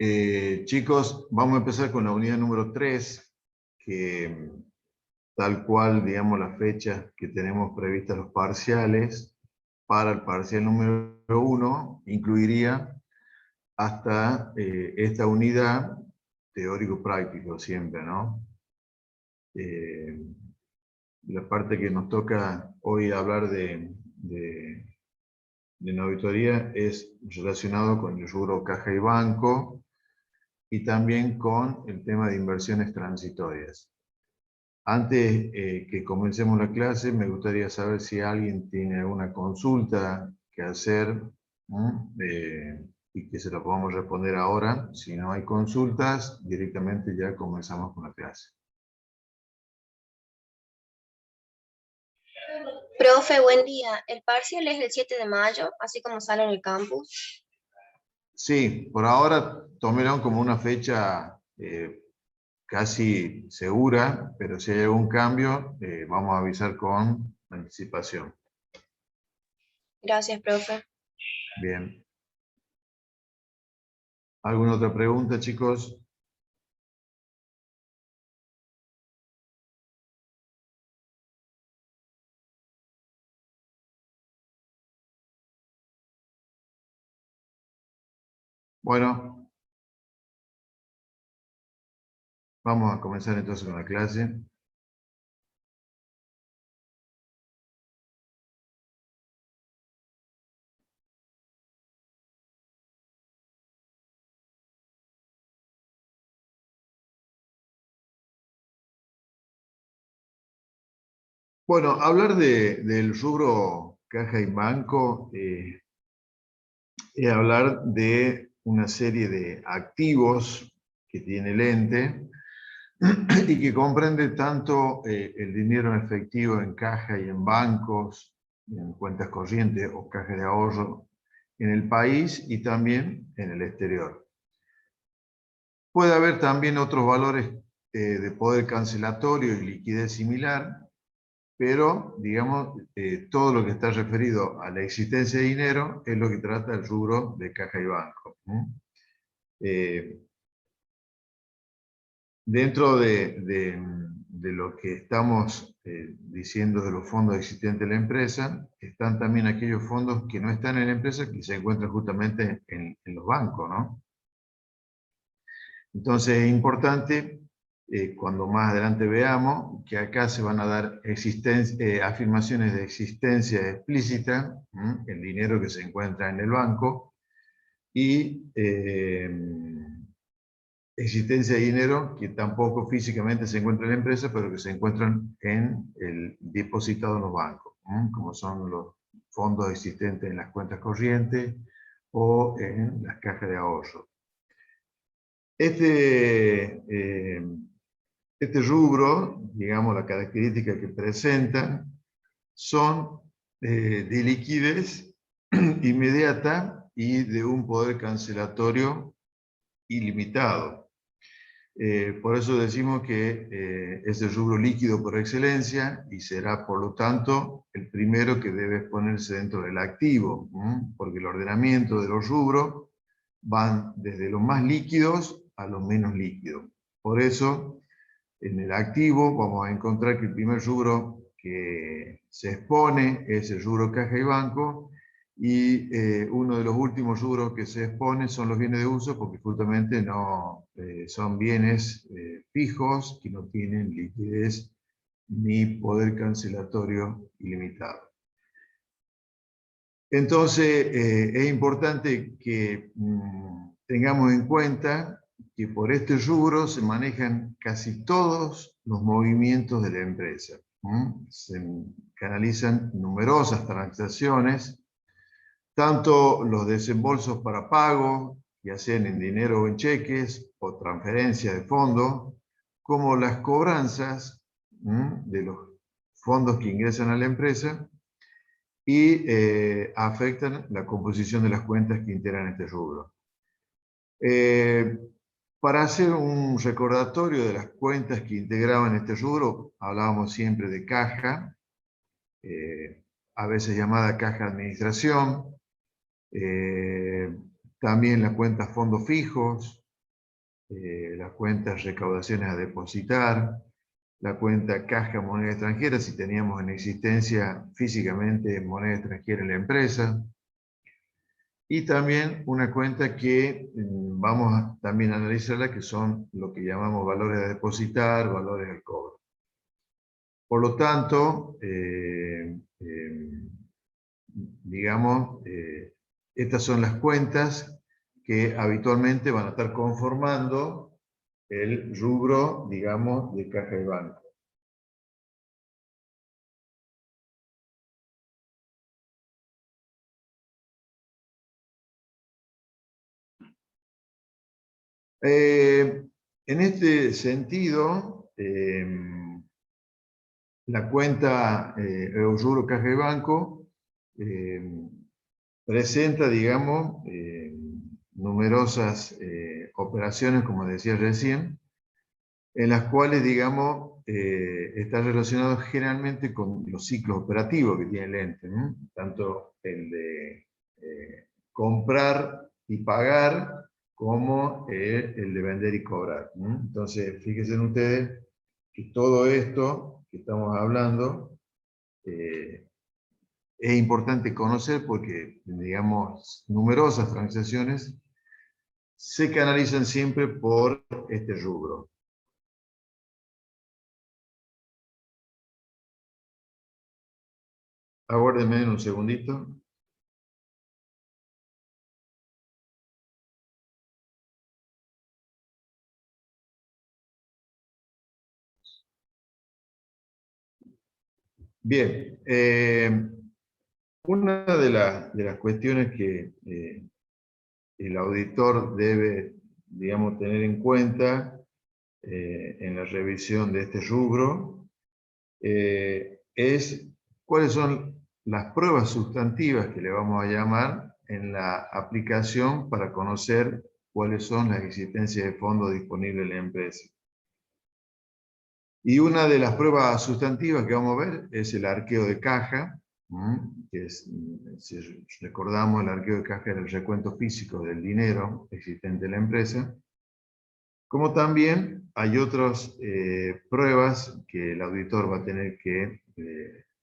Chicos, vamos a empezar con la unidad número 3, que tal cual, digamos, la fecha que tenemos previstas los parciales, para el parcial número 1, incluiría hasta esta unidad teórico-práctico siempre, ¿no? La parte que nos toca hoy hablar de la auditoría es relacionado con el rubro caja y banco, y también con el tema de inversiones transitorias. Antes que comencemos la clase, me gustaría saber si alguien tiene alguna consulta que hacer, y que se la podamos responder ahora. Si no hay consultas, directamente ya comenzamos con la clase. Profe, buen día. El parcial es el 7 de mayo, así como sale en el campus. Sí, por ahora tómelo como una fecha casi segura, pero si hay algún cambio, vamos a avisar con anticipación. Gracias, profe. Bien. ¿Alguna otra pregunta, chicos? Bueno, vamos a comenzar entonces con la clase. Bueno, hablar del rubro caja y banco es hablar de una serie de activos que tiene el ente y que comprende tanto el dinero en efectivo en caja y en bancos, en cuentas corrientes o cajas de ahorro en el país y también en el exterior. Puede haber también otros valores de poder cancelatorio y liquidez similar, pero, digamos, todo lo que está referido a la existencia de dinero es lo que trata el rubro de caja y banco. Dentro de lo que estamos diciendo de los fondos existentes en la empresa, están también aquellos fondos que no están en la empresa, que se encuentran justamente en los bancos, ¿no? Entonces es importante, cuando más adelante veamos, que acá se van a dar afirmaciones de existencia explícita, el dinero que se encuentra en el banco, y existencia de dinero que tampoco físicamente se encuentra en la empresa, pero que se encuentran en el depositado en los bancos, como son los fondos existentes en las cuentas corrientes o en las cajas de ahorro. Este rubro, digamos, la característica que presentan son de liquidez inmediata y de un poder cancelatorio ilimitado. Por eso decimos que es el rubro líquido por excelencia y será, por lo tanto, el primero que debe ponerse dentro del activo, porque el ordenamiento de los rubros van desde los más líquidos a los menos líquidos. Por eso, en el activo vamos a encontrar que el primer rubro que se expone es el rubro caja y banco, y uno de los últimos rubros que se expone son los bienes de uso, porque justamente no son bienes fijos que no tienen liquidez ni poder cancelatorio ilimitado. Entonces es importante que tengamos en cuenta que por este rubro se manejan casi todos los movimientos de la empresa. Se canalizan numerosas transacciones, tanto los desembolsos para pago, ya sean en dinero o en cheques, o transferencia de fondos, como las cobranzas de los fondos que ingresan a la empresa y afectan la composición de las cuentas que integran este rubro. Para hacer un recordatorio de las cuentas que integraban este rubro, hablábamos siempre de caja, a veces llamada caja de administración, también la cuenta fondos fijos, las cuentas recaudaciones a depositar, la cuenta caja moneda extranjera, si teníamos en existencia físicamente moneda extranjera en la empresa, y también una cuenta que vamos a también analizarla, que son lo que llamamos valores a depositar, valores al cobro. Por lo tanto, digamos, estas son las cuentas que habitualmente van a estar conformando el rubro, digamos, de caja y banco. En este sentido, la cuenta el rubro caja y banco presenta, digamos, numerosas operaciones, como decía recién, en las cuales, digamos, está relacionado generalmente con los ciclos operativos que tiene el ente, ¿no? Tanto el de comprar y pagar, como el de vender y cobrar, ¿no? Entonces, fíjense ustedes que todo esto que estamos hablando es importante conocer porque, digamos, numerosas transacciones se canalizan siempre por este rubro. Aguárdenme un segundito. Bien, una de las cuestiones que el auditor debe, digamos, tener en cuenta en la revisión de este rubro es cuáles son las pruebas sustantivas que le vamos a llamar en la aplicación para conocer cuáles son las existencias de fondos disponibles en la empresa. Y una de las pruebas sustantivas que vamos a ver es el arqueo de caja, que es, si recordamos, el arqueo de caja era el recuento físico del dinero existente en la empresa. Como también hay otras pruebas que el auditor va a tener que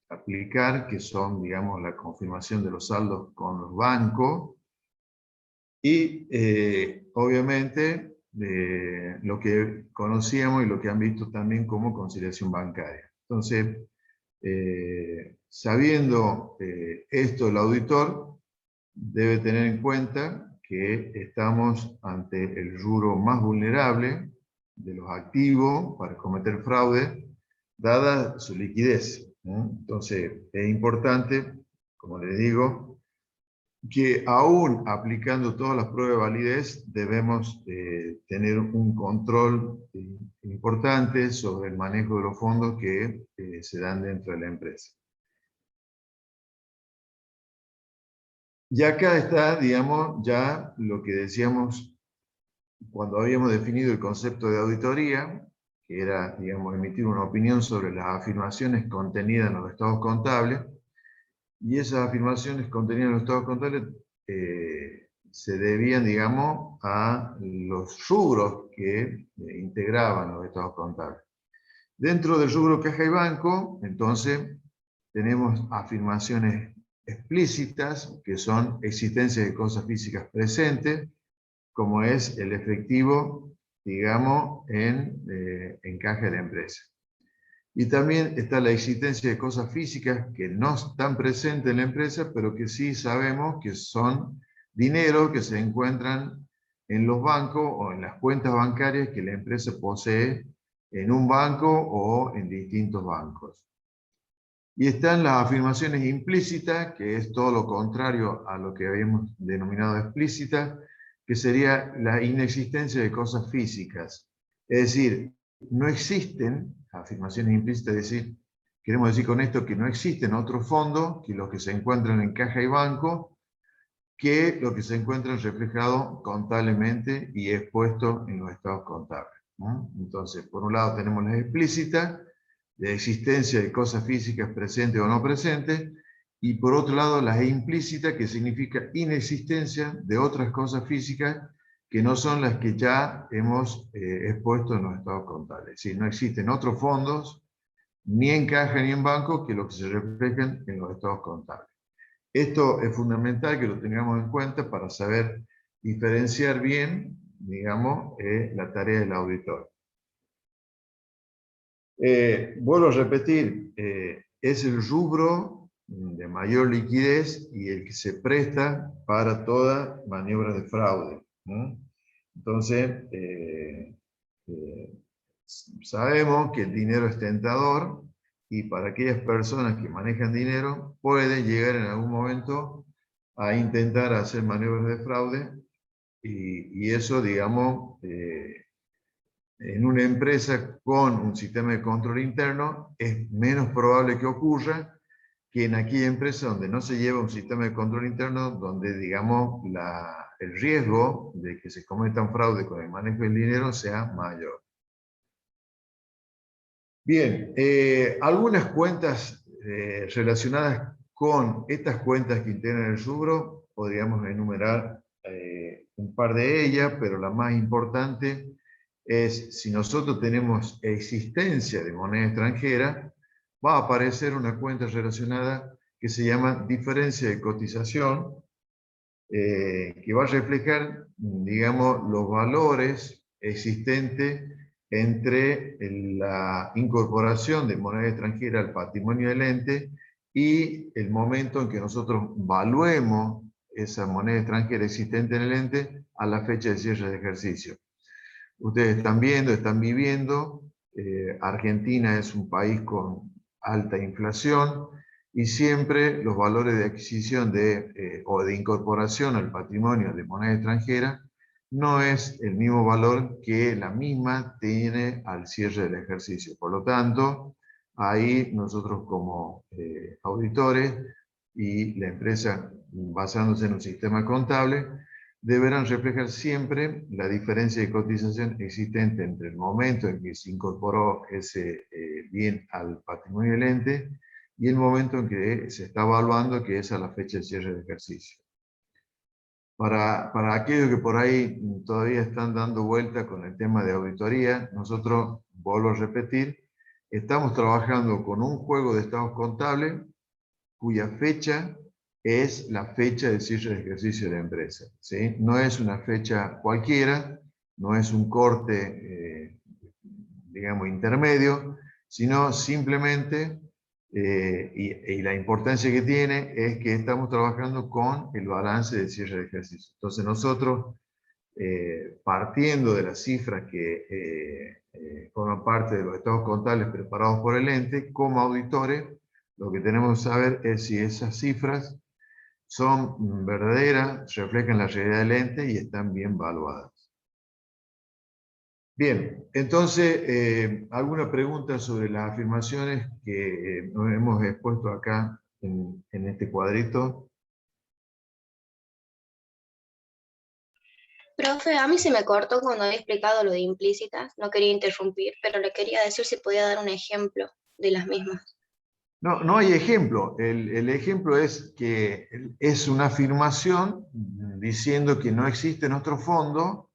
aplicar, que son, digamos, la confirmación de los saldos con los bancos y, obviamente, lo que conocíamos y lo que han visto también como conciliación bancaria. Entonces, sabiendo esto, el auditor debe tener en cuenta que estamos ante el rubro más vulnerable de los activos para cometer fraude, dada su liquidez, ¿no? Entonces, es importante, como les digo, que aún aplicando todas las pruebas de validez, debemos tener un control importante sobre el manejo de los fondos que se dan dentro de la empresa. Y acá está, digamos, ya lo que decíamos cuando habíamos definido el concepto de auditoría, que era, digamos, emitir una opinión sobre las afirmaciones contenidas en los estados contables, y esas afirmaciones contenidas en los estados contables se debían, digamos, a los rubros que integraban los estados contables. Dentro del rubro caja y banco, entonces, tenemos afirmaciones explícitas, que son existencia de cosas físicas presentes, como es el efectivo, digamos, en caja de la empresa. Y también está la existencia de cosas físicas que no están presentes en la empresa, pero que sí sabemos que son dinero que se encuentran en los bancos o en las cuentas bancarias que la empresa posee en un banco o en distintos bancos. Y están las afirmaciones implícitas, que es todo lo contrario a lo que habíamos denominado explícita, que sería la inexistencia de cosas físicas. Es decir, no existen afirmaciones implícitas, es decir, queremos decir con esto que no existen otros fondos que los que se encuentran en caja y banco, que lo que se encuentran reflejado contablemente y expuesto en los estados contables, ¿no? Entonces, por un lado tenemos las explícitas, de existencia de cosas físicas presentes o no presentes, y por otro lado las implícitas, que significa inexistencia de otras cosas físicas que no son las que ya hemos expuesto en los estados contables. Es decir, no existen otros fondos, ni en caja ni en banco, que los que se reflejen en los estados contables. Esto es fundamental que lo tengamos en cuenta para saber diferenciar bien, digamos, la tarea del auditor. Vuelvo a repetir, es el rubro de mayor liquidez y el que se presta para toda maniobra de fraude, ¿no? Entonces, sabemos que el dinero es tentador y para aquellas personas que manejan dinero puede llegar en algún momento a intentar hacer maniobras de fraude y eso, digamos, en una empresa con un sistema de control interno es menos probable que ocurra que en aquella empresa donde no se lleva un sistema de control interno, donde, digamos, el riesgo de que se cometa un fraude con el manejo del dinero sea mayor. Bien, algunas cuentas relacionadas con estas cuentas que integran el rubro, podríamos enumerar un par de ellas, pero la más importante es, si nosotros tenemos existencia de moneda extranjera, va a aparecer una cuenta relacionada que se llama diferencia de cotización, que va a reflejar, digamos, los valores existentes entre la incorporación de moneda extranjera al patrimonio del ente y el momento en que nosotros valuemos esa moneda extranjera existente en el ente a la fecha de cierre de ejercicio. Ustedes están viendo, están viviendo, Argentina es un país con alta inflación y siempre los valores de adquisición o de incorporación al patrimonio de moneda extranjera no es el mismo valor que la misma tiene al cierre del ejercicio. Por lo tanto, ahí nosotros como auditores y la empresa basándose en un sistema contable, deberán reflejar siempre la diferencia de cotización existente entre el momento en que se incorporó ese bien al patrimonio del ente y el momento en que se está evaluando, que es a la fecha de cierre de ejercicio. Para aquellos que por ahí todavía están dando vuelta con el tema de auditoría, nosotros, vuelvo a repetir, estamos trabajando con un juego de estados contables cuya fecha es la fecha de cierre de ejercicio de la empresa, ¿sí? No es una fecha cualquiera, no es un corte, digamos, intermedio, sino simplemente, y la importancia que tiene es que estamos trabajando con el balance de cierre de ejercicio. Entonces nosotros, partiendo de las cifras que forman parte de los estados contables preparados por el ente, como auditores, lo que tenemos que saber es si esas cifras son verdaderas, reflejan la realidad del ente y están bien valuadas. Bien, entonces, ¿alguna pregunta sobre las afirmaciones que nos hemos expuesto acá en este cuadrito? Profe, a mí se me cortó cuando había explicado lo de implícitas, no quería interrumpir, pero le quería decir si podía dar un ejemplo de las mismas. No, no hay ejemplo. El ejemplo es que es una afirmación diciendo que no existen otros fondos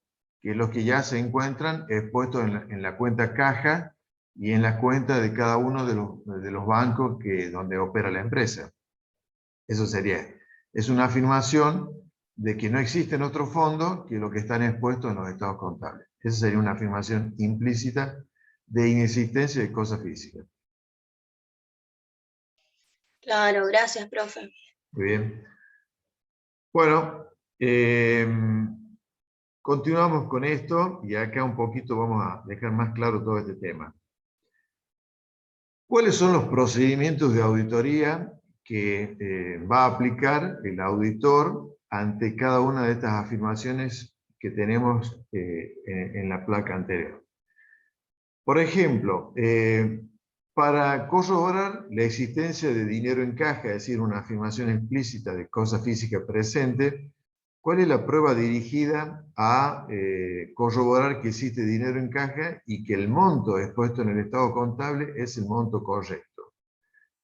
que los que ya se encuentran expuestos en la cuenta caja y en las cuentas de cada uno de los bancos donde opera la empresa. Eso sería. Es una afirmación de que no existen otros fondos que los que están expuestos en los estados contables. Esa sería una afirmación implícita de inexistencia de cosas físicas. Claro, gracias, profe. Muy bien. Bueno, continuamos con esto y acá un poquito vamos a dejar más claro todo este tema. ¿Cuáles son los procedimientos de auditoría que va a aplicar el auditor ante cada una de estas afirmaciones que tenemos en la placa anterior? Por ejemplo, para corroborar la existencia de dinero en caja, es decir, una afirmación explícita de cosa física presente, ¿cuál es la prueba dirigida a corroborar que existe dinero en caja y que el monto expuesto en el estado contable es el monto correcto?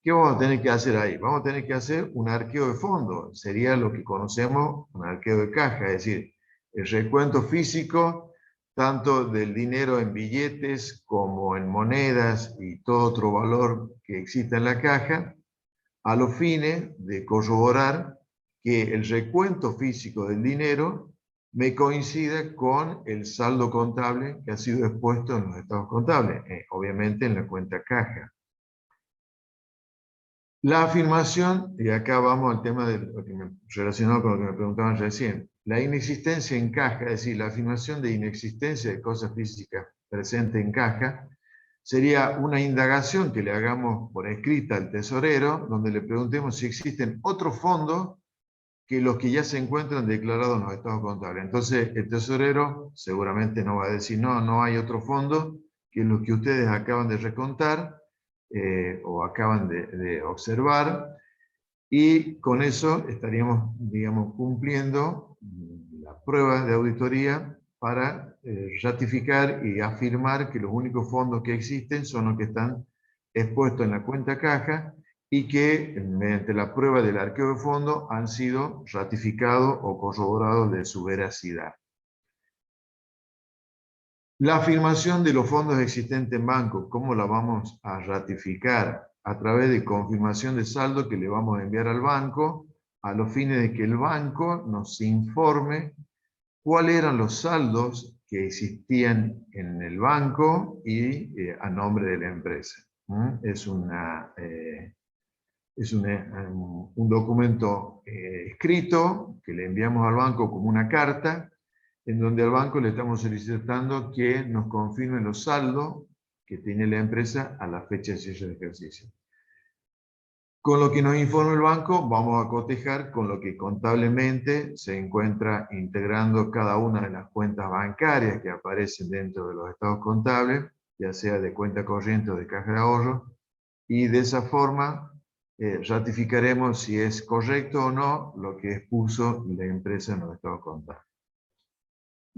¿Qué vamos a tener que hacer ahí? Vamos a tener que hacer un arqueo de fondo. Sería lo que conocemos un arqueo de caja, es decir, el recuento físico, tanto del dinero en billetes como en monedas y todo otro valor que exista en la caja, a los fines de corroborar que el recuento físico del dinero me coincida con el saldo contable que ha sido expuesto en los estados contables, obviamente en la cuenta caja. La afirmación, y acá vamos al tema de lo que relacionado con lo que me preguntaban recién, la inexistencia en caja, es decir, la afirmación de inexistencia de cosas físicas presentes en caja, sería una indagación que le hagamos por escrita al tesorero, donde le preguntemos si existen otros fondos que los que ya se encuentran declarados en los estados contables. Entonces, el tesorero seguramente no va a decir, no, no hay otro fondo que los que ustedes acaban de recontar o acaban de observar, y con eso estaríamos, digamos, cumpliendo la prueba de auditoría para ratificar y afirmar que los únicos fondos que existen son los que están expuestos en la cuenta caja y que mediante la prueba del arqueo de fondo han sido ratificados o corroborados de su veracidad. La afirmación de los fondos existentes en banco, ¿cómo la vamos a ratificar? A través de confirmación de saldo que le vamos a enviar al banco, a los fines de que el banco nos informe cuáles eran los saldos que existían en el banco y a nombre de la empresa. Es un documento escrito que le enviamos al banco como una carta, en donde al banco le estamos solicitando que nos confirme los saldos que tiene la empresa a la fecha de cierre de ejercicio. Con lo que nos informe el banco, vamos a cotejar con lo que contablemente se encuentra integrando cada una de las cuentas bancarias que aparecen dentro de los estados contables, ya sea de cuenta corriente o de caja de ahorro, y de esa forma ratificaremos si es correcto o no lo que expuso la empresa en los estados contables.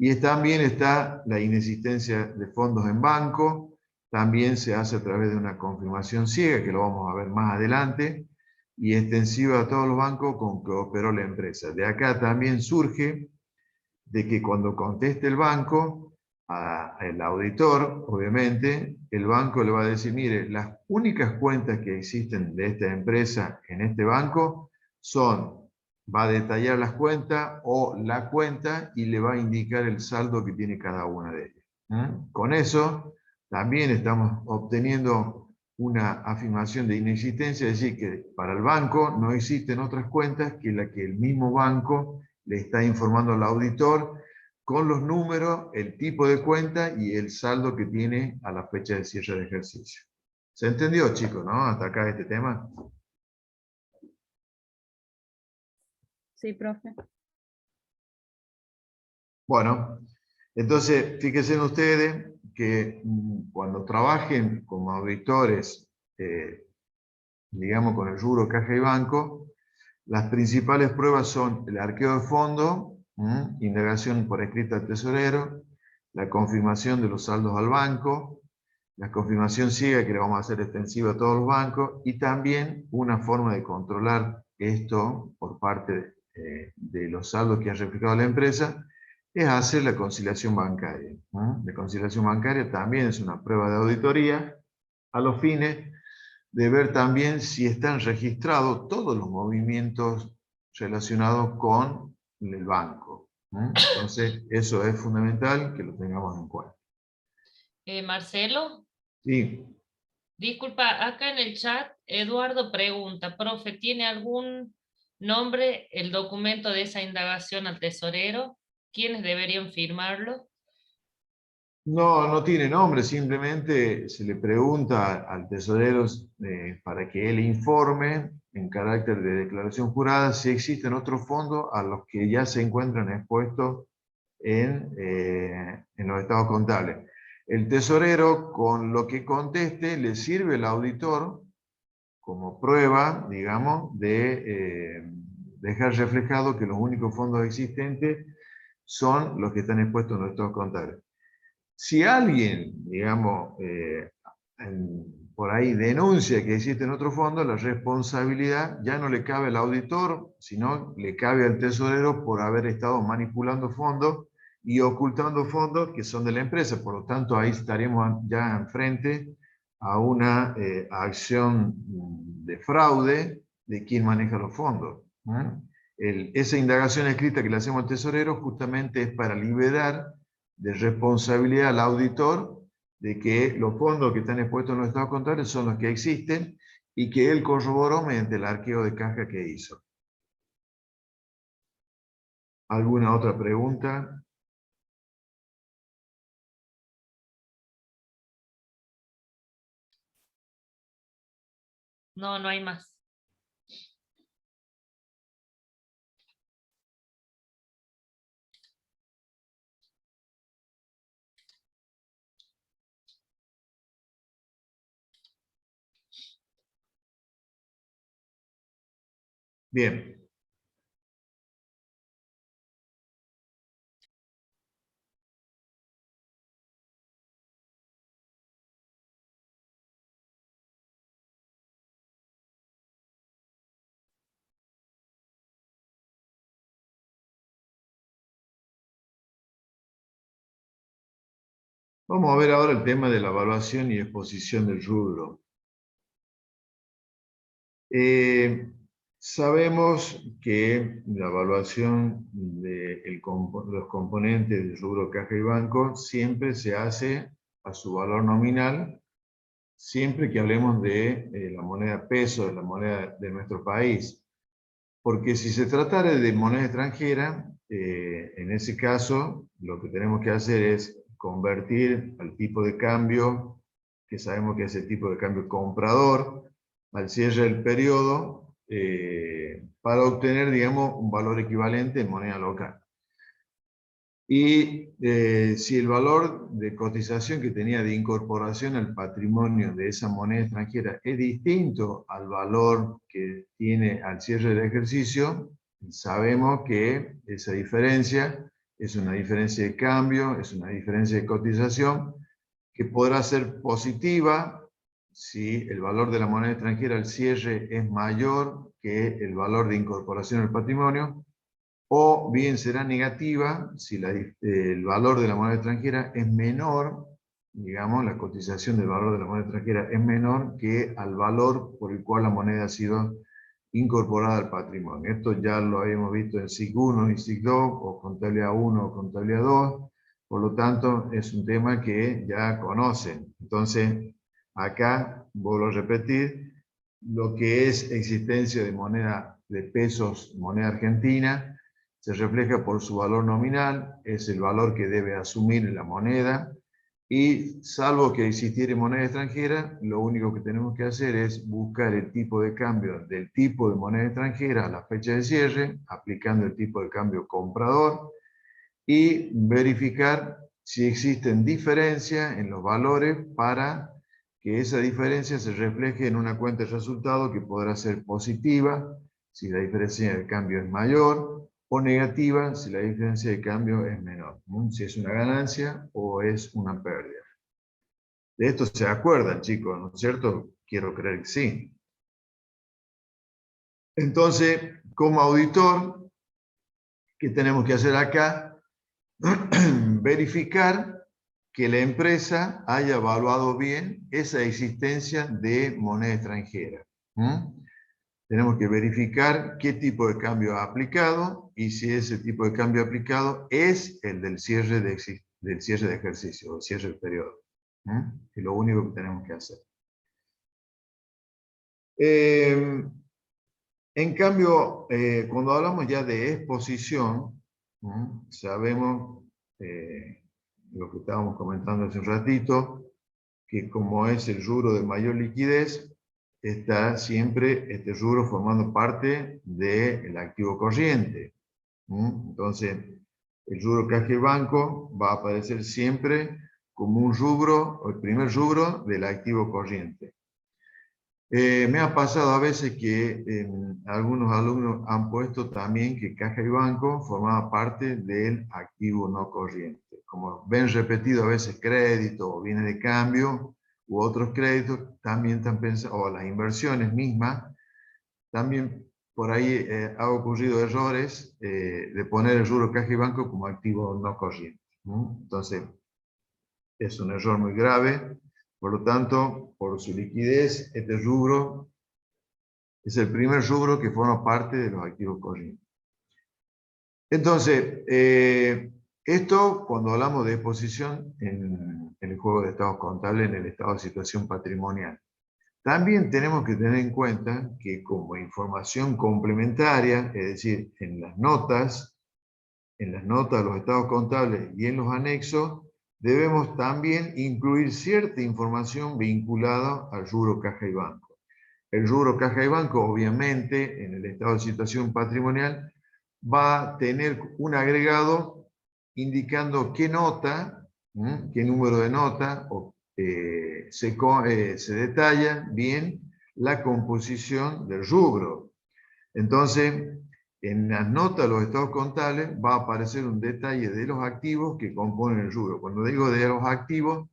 Y también está la inexistencia de fondos en banco, también se hace a través de una confirmación ciega, que lo vamos a ver más adelante, y extensiva a todos los bancos con que operó la empresa. De acá también surge de que cuando conteste el banco, al auditor, obviamente, el banco le va a decir, mire, las únicas cuentas que existen de esta empresa en este banco son, va a detallar las cuentas o la cuenta y le va a indicar el saldo que tiene cada una de ellas. Con eso también estamos obteniendo una afirmación de inexistencia, es decir, que para el banco no existen otras cuentas que la que el mismo banco le está informando al auditor con los números, el tipo de cuenta y el saldo que tiene a la fecha de cierre de ejercicio. ¿Se entendió, chicos, no? Hasta acá este tema. Sí, profe. Bueno, entonces fíjense ustedes que cuando trabajen como auditores, digamos con el rubro caja y banco, las principales pruebas son el arqueo de fondo, indagación por escrita al tesorero, la confirmación de los saldos al banco, la confirmación ciega que le vamos a hacer extensiva a todos los bancos, y también una forma de controlar esto por parte de los saldos que ha reflejado la empresa, es hacer la conciliación bancaria. La conciliación bancaria también es una prueba de auditoría a los fines de ver también si están registrados todos los movimientos relacionados con el banco. Entonces, eso es fundamental que lo tengamos en cuenta. Marcelo, Sí. disculpa, acá en el chat Eduardo pregunta, profe, ¿tiene algún nombre el documento de esa indagación al tesorero? ¿Quiénes deberían firmarlo? No, no tiene nombre, simplemente se le pregunta al tesorero para que él informe en carácter de declaración jurada si existen otros fondos a los que ya se encuentran expuestos en los estados contables. El tesorero, con lo que conteste, le sirve al auditor como prueba, digamos, de dejar reflejado que los únicos fondos existentes son los que están expuestos en los estados contables. Si alguien, digamos, por ahí denuncia que existen otros fondos, la responsabilidad ya no le cabe al auditor, sino le cabe al tesorero por haber estado manipulando fondos y ocultando fondos que son de la empresa. Por lo tanto, ahí estaremos ya enfrente a una acción de fraude de quien maneja los fondos. Esa indagación escrita que le hacemos al tesorero justamente es para liberar de responsabilidad al auditor de que los fondos que están expuestos en los estados contables son los que existen y que él corroboró mediante el arqueo de caja que hizo. ¿Alguna otra pregunta? No, no hay más. Bien. Vamos a ver ahora el tema de la evaluación y exposición del rubro. Sabemos que la evaluación de los componentes del rubro caja y banco siempre se hace a su valor nominal, siempre que hablemos de la moneda peso, de la moneda de nuestro país. Porque si se tratara de moneda extranjera, en ese caso lo que tenemos que hacer es convertir al tipo de cambio, que sabemos que es el tipo de cambio comprador, al cierre del periodo, para obtener, digamos, un valor equivalente en moneda local. Y si el valor de cotización que tenía de incorporación al patrimonio de esa moneda extranjera es distinto al valor que tiene al cierre del ejercicio, sabemos que esa diferencia es una diferencia de cambio, es una diferencia de cotización que podrá ser positiva si el valor de la moneda extranjera al cierre es mayor que el valor de incorporación al patrimonio, o bien será negativa si el valor de la moneda extranjera es menor, digamos, la cotización del valor de la moneda extranjera es menor que al valor por el cual la moneda ha sido incorporada al patrimonio. Esto ya lo habíamos visto en SIC 1 y SIC 2, o contabilidad 1 o contabilidad 2, por lo tanto es un tema que ya conocen. Entonces, acá, vuelvo a repetir, lo que es existencia de moneda de pesos, moneda argentina, se refleja por su valor nominal, es el valor que debe asumir la moneda, y salvo que existiera moneda extranjera, lo único que tenemos que hacer es buscar el tipo de cambio del tipo de moneda extranjera a la fecha de cierre, aplicando el tipo de cambio comprador, y verificar si existen diferencias en los valores para que esa diferencia se refleje en una cuenta de resultado que podrá ser positiva si la diferencia de cambio es mayor, o negativa si la diferencia de cambio es menor, ¿no? Si es una ganancia o es una pérdida. De esto se acuerdan, chicos, ¿no es cierto? Quiero creer que sí. Entonces, como auditor, ¿qué tenemos que hacer acá? Verificar que la empresa haya evaluado bien esa existencia de moneda extranjera. Tenemos que verificar qué tipo de cambio ha aplicado y si ese tipo de cambio aplicado es el del cierre de ejercicio o cierre del periodo. Es lo único que tenemos que hacer. En cambio, cuando hablamos ya de exposición, sabemos lo que estábamos comentando hace un ratito, que como es el rubro de mayor liquidez, está siempre este rubro formando parte del activo corriente. Entonces, el rubro caja y banco va a aparecer siempre como un rubro, o el primer rubro del activo corriente. Me ha pasado a veces que algunos alumnos han puesto también que caja y banco formaba parte del activo no corriente. Como ven repetido a veces crédito o bienes de cambio, u otros créditos también están pensados, o las inversiones mismas, también por ahí ha ocurrido errores de poner el rubro caja y banco como activo no corriente. Entonces, es un error muy grave. Por lo tanto, por su liquidez, este rubro es el primer rubro que forma parte de los activos corrientes. Entonces, esto cuando hablamos de exposición en el juego de estados contables, en el estado de situación patrimonial. También tenemos que tener en cuenta que como información complementaria, es decir, en las notas de los estados contables y en los anexos, debemos también incluir cierta información vinculada al rubro caja y banco. El rubro caja y banco, obviamente, en el estado de situación patrimonial, va a tener un agregado indicando qué nota, qué número de nota, o se detalla bien la composición del rubro. Entonces, en las notas de los estados contables va a aparecer un detalle de los activos que componen el rubro. Cuando digo de los activos,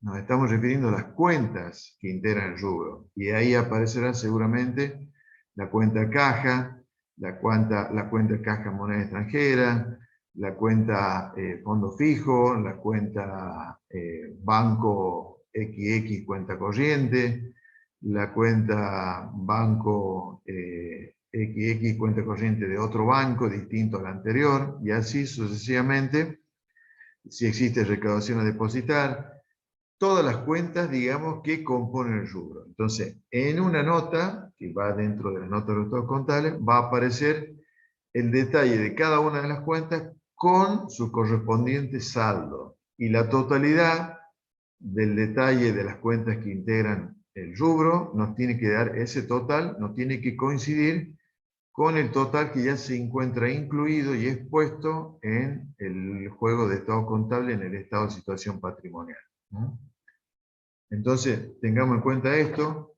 nos estamos refiriendo a las cuentas que integran el rubro. Y ahí aparecerá seguramente la cuenta caja, la cuenta caja moneda extranjera, la cuenta fondo fijo, la cuenta banco XX cuenta corriente, la cuenta banco XX cuenta corriente de otro banco distinto al anterior, y así sucesivamente, si existe recaudación a depositar, todas las cuentas, digamos, que componen el rubro. Entonces, en una nota, que va dentro de la nota de los estados contables, va a aparecer el detalle de cada una de las cuentas con su correspondiente saldo. Y la totalidad del detalle de las cuentas que integran el rubro nos tiene que dar ese total, nos tiene que coincidir con el total que ya se encuentra incluido y expuesto en el juego de estado contable en el estado de situación patrimonial. Entonces, tengamos en cuenta esto,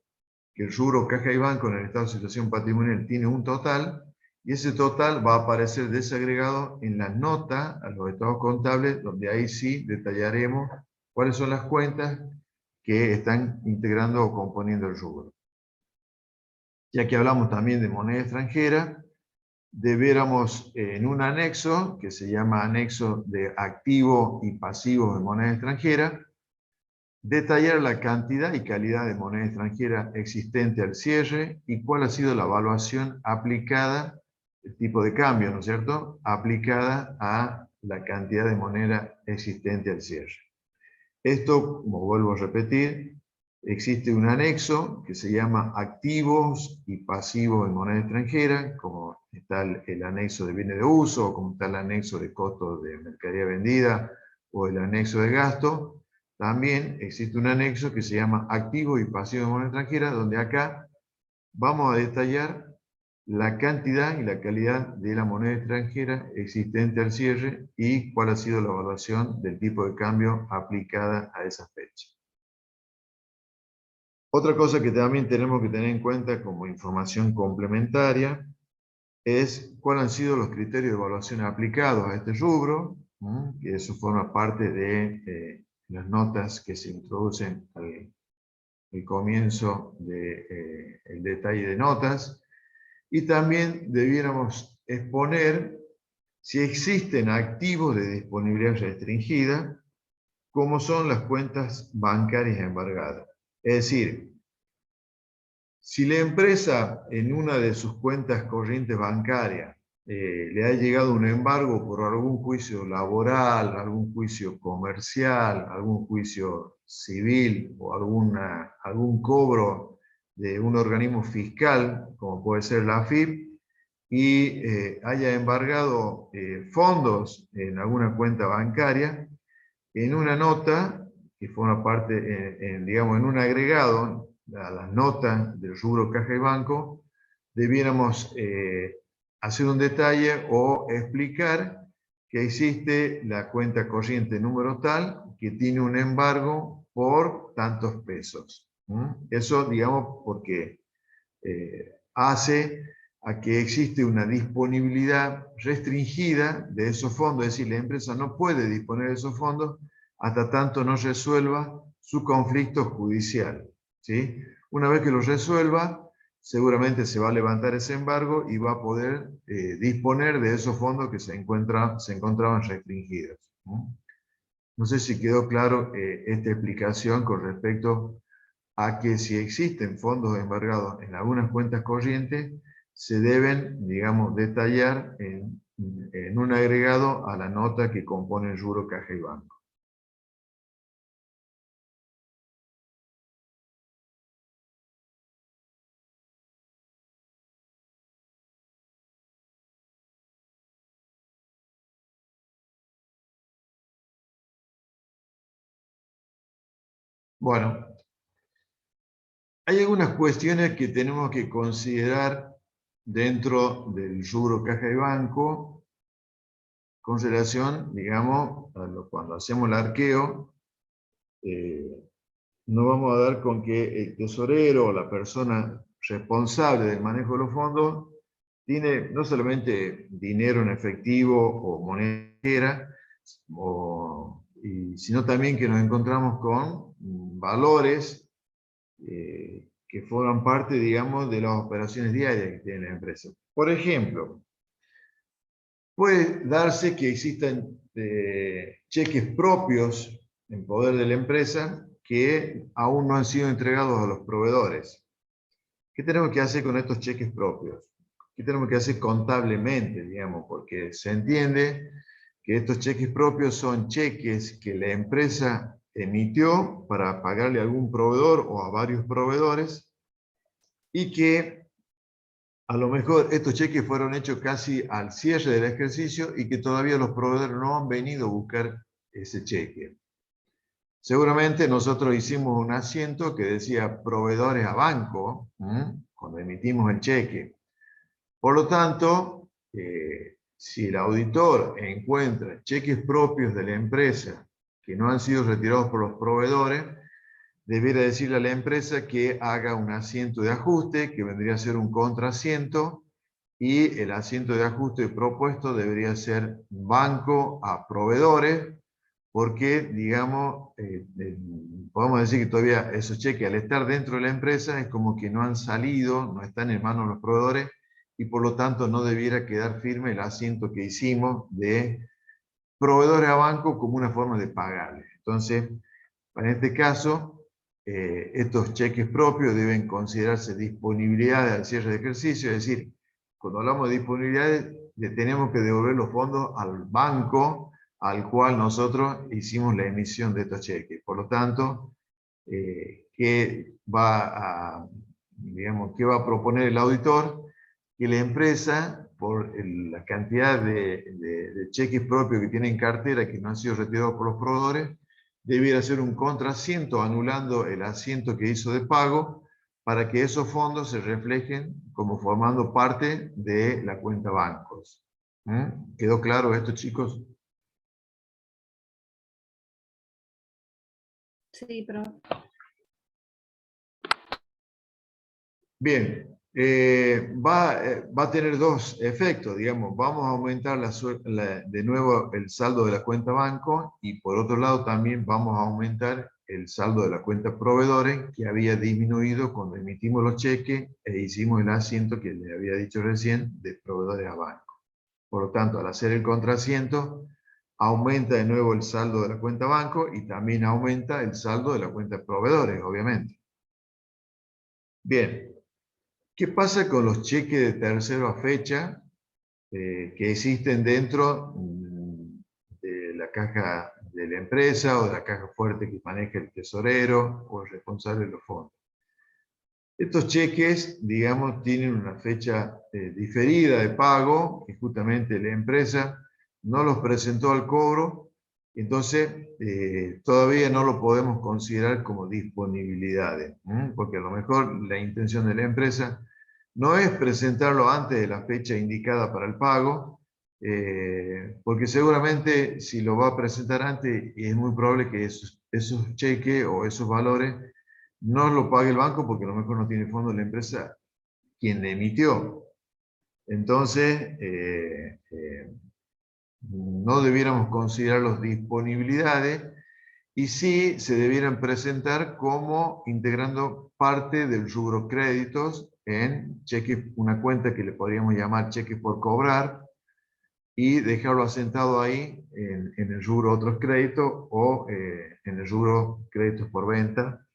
que el rubro caja y banco en el estado de situación patrimonial tiene un total, y ese total va a aparecer desagregado en la nota a los estados contables, donde ahí sí detallaremos cuáles son las cuentas que están integrando o componiendo el rubro. Ya que hablamos también de moneda extranjera, debiéramos en un anexo, que se llama anexo de activo y pasivo de moneda extranjera, detallar la cantidad y calidad de moneda extranjera existente al cierre y cuál ha sido la evaluación aplicada, el tipo de cambio, ¿no es cierto?, aplicada a la cantidad de moneda existente al cierre. Esto, como vuelvo a repetir, existe un anexo que se llama activos y pasivos en moneda extranjera, como está el anexo de bienes de uso, o como está el anexo de costos de mercadería vendida, o el anexo de gasto. También existe un anexo que se llama activos y pasivos en moneda extranjera, donde acá vamos a detallar la cantidad y la calidad de la moneda extranjera existente al cierre y cuál ha sido la evaluación del tipo de cambio aplicada a esa fecha. Otra cosa que también tenemos que tener en cuenta como información complementaria es cuáles han sido los criterios de evaluación aplicados a este rubro, que eso forma parte de las notas que se introducen al comienzo del detalle de notas. Y también debiéramos exponer si existen activos de disponibilidad restringida, como son las cuentas bancarias embargadas. Es decir, si la empresa en una de sus cuentas corrientes bancarias le ha llegado un embargo por algún juicio laboral, algún juicio comercial, algún juicio civil o algún cobro de un organismo fiscal, como puede ser la AFIP, y haya embargado fondos en alguna cuenta bancaria, en una nota que forma parte, digamos, en un agregado a las notas del rubro caja y banco, debiéramos hacer un detalle o explicar que existe la cuenta corriente número tal que tiene un embargo por tantos pesos. Eso, digamos, porque hace a que existe una disponibilidad restringida de esos fondos, es decir, la empresa no puede disponer de esos fondos hasta tanto no resuelva su conflicto judicial, ¿sí? Una vez que lo resuelva, seguramente se va a levantar ese embargo y va a poder disponer de esos fondos que se encontraban restringidos. No sé si quedó claro esta explicación con respecto a que si existen fondos embargados en algunas cuentas corrientes, se deben, digamos, detallar en un agregado a la nota que compone el rubro caja y banco. Bueno, hay algunas cuestiones que tenemos que considerar dentro del rubro caja y banco con relación, digamos, cuando hacemos el arqueo, no vamos a dar con que el tesorero o la persona responsable del manejo de los fondos tiene no solamente dinero en efectivo o moneda, sino también que nos encontramos con valores que forman parte, digamos, de las operaciones diarias que tiene la empresa. Por ejemplo, puede darse que existan cheques propios en poder de la empresa que aún no han sido entregados a los proveedores. ¿Qué tenemos que hacer con estos cheques propios? ¿Qué tenemos que hacer contablemente, digamos? Porque se entiende que estos cheques propios son cheques que la empresa emitió para pagarle a algún proveedor o a varios proveedores y que a lo mejor estos cheques fueron hechos casi al cierre del ejercicio y que todavía los proveedores no han venido a buscar ese cheque. Seguramente nosotros hicimos un asiento que decía proveedores a banco, cuando emitimos el cheque. Por lo tanto, si el auditor encuentra cheques propios de la empresa que no han sido retirados por los proveedores, debiera decirle a la empresa que haga un asiento de ajuste, que vendría a ser un contraasiento, y el asiento de ajuste propuesto debería ser banco a proveedores, porque, digamos, podemos decir que todavía esos cheques, al estar dentro de la empresa, es como que no han salido, no están en manos de los proveedores, y por lo tanto no debiera quedar firme el asiento que hicimos de proveedores a banco como una forma de pagarles. Entonces, en este caso, estos cheques propios deben considerarse disponibilidades al cierre de ejercicio, es decir, cuando hablamos de disponibilidades, le tenemos que devolver los fondos al banco al cual nosotros hicimos la emisión de estos cheques. Por lo tanto, ¿qué va a proponer el auditor? Que la empresa, por la cantidad de cheques propios que tiene en cartera que no han sido retirados por los proveedores, debiera hacer un contraasiento anulando el asiento que hizo de pago para que esos fondos se reflejen como formando parte de la cuenta bancos. ¿Quedó claro esto, chicos? Sí, profe. Bien, va a tener dos efectos, digamos. Vamos a aumentar de nuevo el saldo de la cuenta banco y por otro lado también vamos a aumentar el saldo de la cuenta proveedores que había disminuido cuando emitimos los cheques e hicimos el asiento que les había dicho recién de proveedores a banco. Por lo tanto, al hacer el contraasiento, aumenta de nuevo el saldo de la cuenta banco y también aumenta el saldo de la cuenta proveedores, obviamente. Bien. ¿Qué pasa con los cheques de tercero a fecha que existen dentro de la caja de la empresa o de la caja fuerte que maneja el tesorero o el responsable de los fondos? Estos cheques, digamos, tienen una fecha diferida de pago, que justamente la empresa no los presentó al cobro, entonces todavía no lo podemos considerar como disponibilidades, porque a lo mejor la intención de la empresa no es presentarlo antes de la fecha indicada para el pago, porque seguramente si lo va a presentar antes, es muy probable que esos cheques o esos valores no lo pague el banco porque a lo mejor no tiene fondo la empresa quien le emitió. Entonces, no debiéramos considerar las disponibilidades y sí se debieran presentar como integrando parte del rubro créditos en cheques, una cuenta que le podríamos llamar cheques por cobrar, y dejarlo asentado ahí en el rubro otros créditos o en el rubro créditos por venta.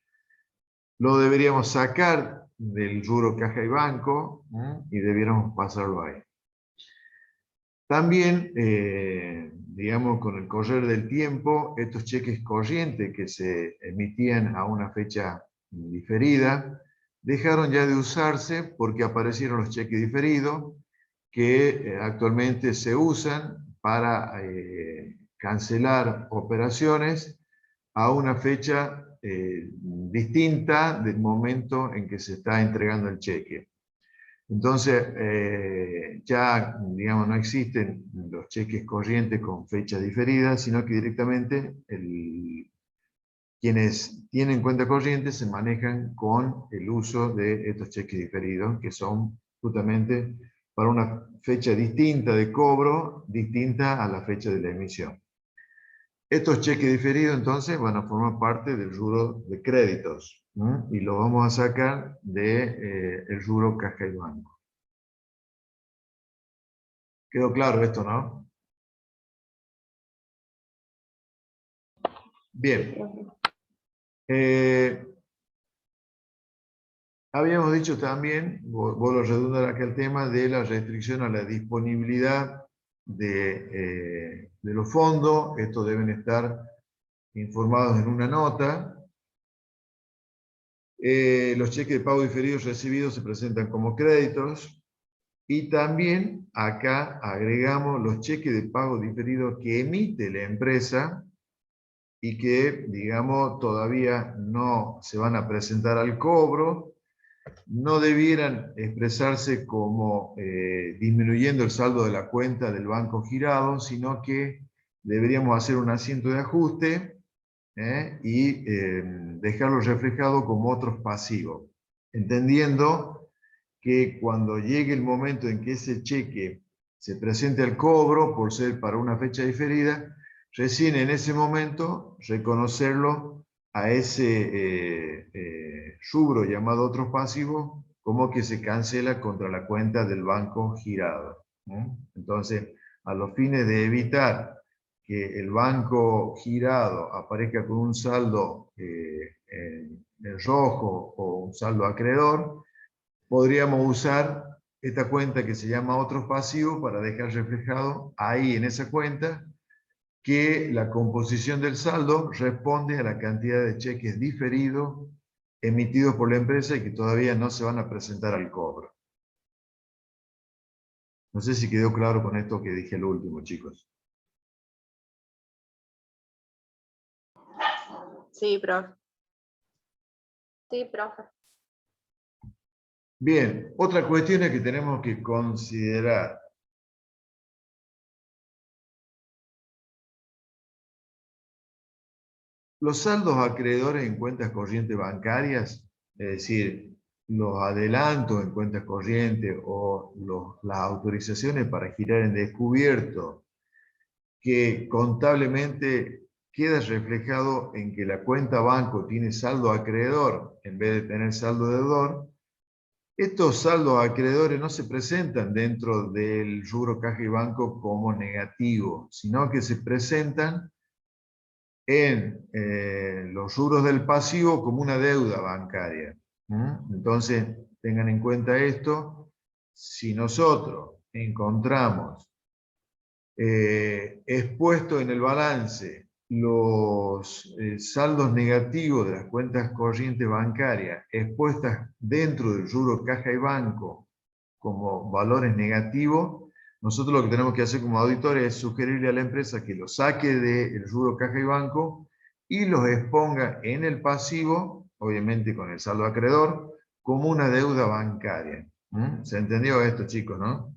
Lo deberíamos sacar del rubro caja y banco, y debiéramos pasarlo ahí. También, digamos, con el correr del tiempo, estos cheques corrientes que se emitían a una fecha diferida, dejaron ya de usarse porque aparecieron los cheques diferidos, que actualmente se usan para cancelar operaciones a una fecha distinta del momento en que se está entregando el cheque. Entonces, ya, digamos, no existen los cheques corrientes con fecha diferida, sino que directamente quienes tienen cuenta corriente se manejan con el uso de estos cheques diferidos, que son justamente para una fecha distinta de cobro, distinta a la fecha de la emisión. Estos cheques diferidos entonces van a formar parte del rubro de créditos, ¿no? Y lo vamos a sacar del rubro caja y banco. ¿Quedó claro esto, no? Bien. Habíamos dicho también, vuelvo a redundar acá el tema de la restricción a la disponibilidad de los fondos. Estos deben estar informados en una nota. Los cheques de pago diferidos recibidos se presentan como créditos. Y también acá agregamos los cheques de pago diferido que emite la empresa y que, digamos, todavía no se van a presentar al cobro. No debieran expresarse como disminuyendo el saldo de la cuenta del banco girado, sino que deberíamos hacer un asiento de ajuste y dejarlo reflejado como otros pasivos, entendiendo que cuando llegue el momento en que ese cheque se presente al cobro, por ser para una fecha diferida, recién en ese momento reconocerlo a ese rubro llamado otros pasivos como que se cancela contra la cuenta del banco girado. Entonces, a los fines de evitar que el banco girado aparezca con un saldo en rojo o un saldo acreedor, podríamos usar esta cuenta que se llama otros pasivos para dejar reflejado ahí en esa cuenta que la composición del saldo responde a la cantidad de cheques diferidos emitidos por la empresa y que todavía no se van a presentar al cobro. No sé si quedó claro con esto que dije al último, chicos. Sí, profe. Sí, profe. Bien, otra cuestión que tenemos que considerar. Los saldos acreedores en cuentas corrientes bancarias, es decir, los adelantos en cuentas corrientes o las autorizaciones para girar en descubierto, que contablemente queda reflejado en que la cuenta banco tiene saldo acreedor en vez de tener saldo deudor, estos saldos acreedores no se presentan dentro del rubro caja y banco como negativo, sino que se presentan en los rubros del pasivo como una deuda bancaria. Entonces, tengan en cuenta esto. Si nosotros encontramos expuesto en el balance los saldos negativos de las cuentas corrientes bancarias expuestas dentro del rubro caja y banco como valores negativos, nosotros lo que tenemos que hacer como auditores es sugerirle a la empresa que lo saque del rubro caja y banco y los exponga en el pasivo, obviamente con el saldo acreedor, como una deuda bancaria. ¿Se entendió esto, chicos, no?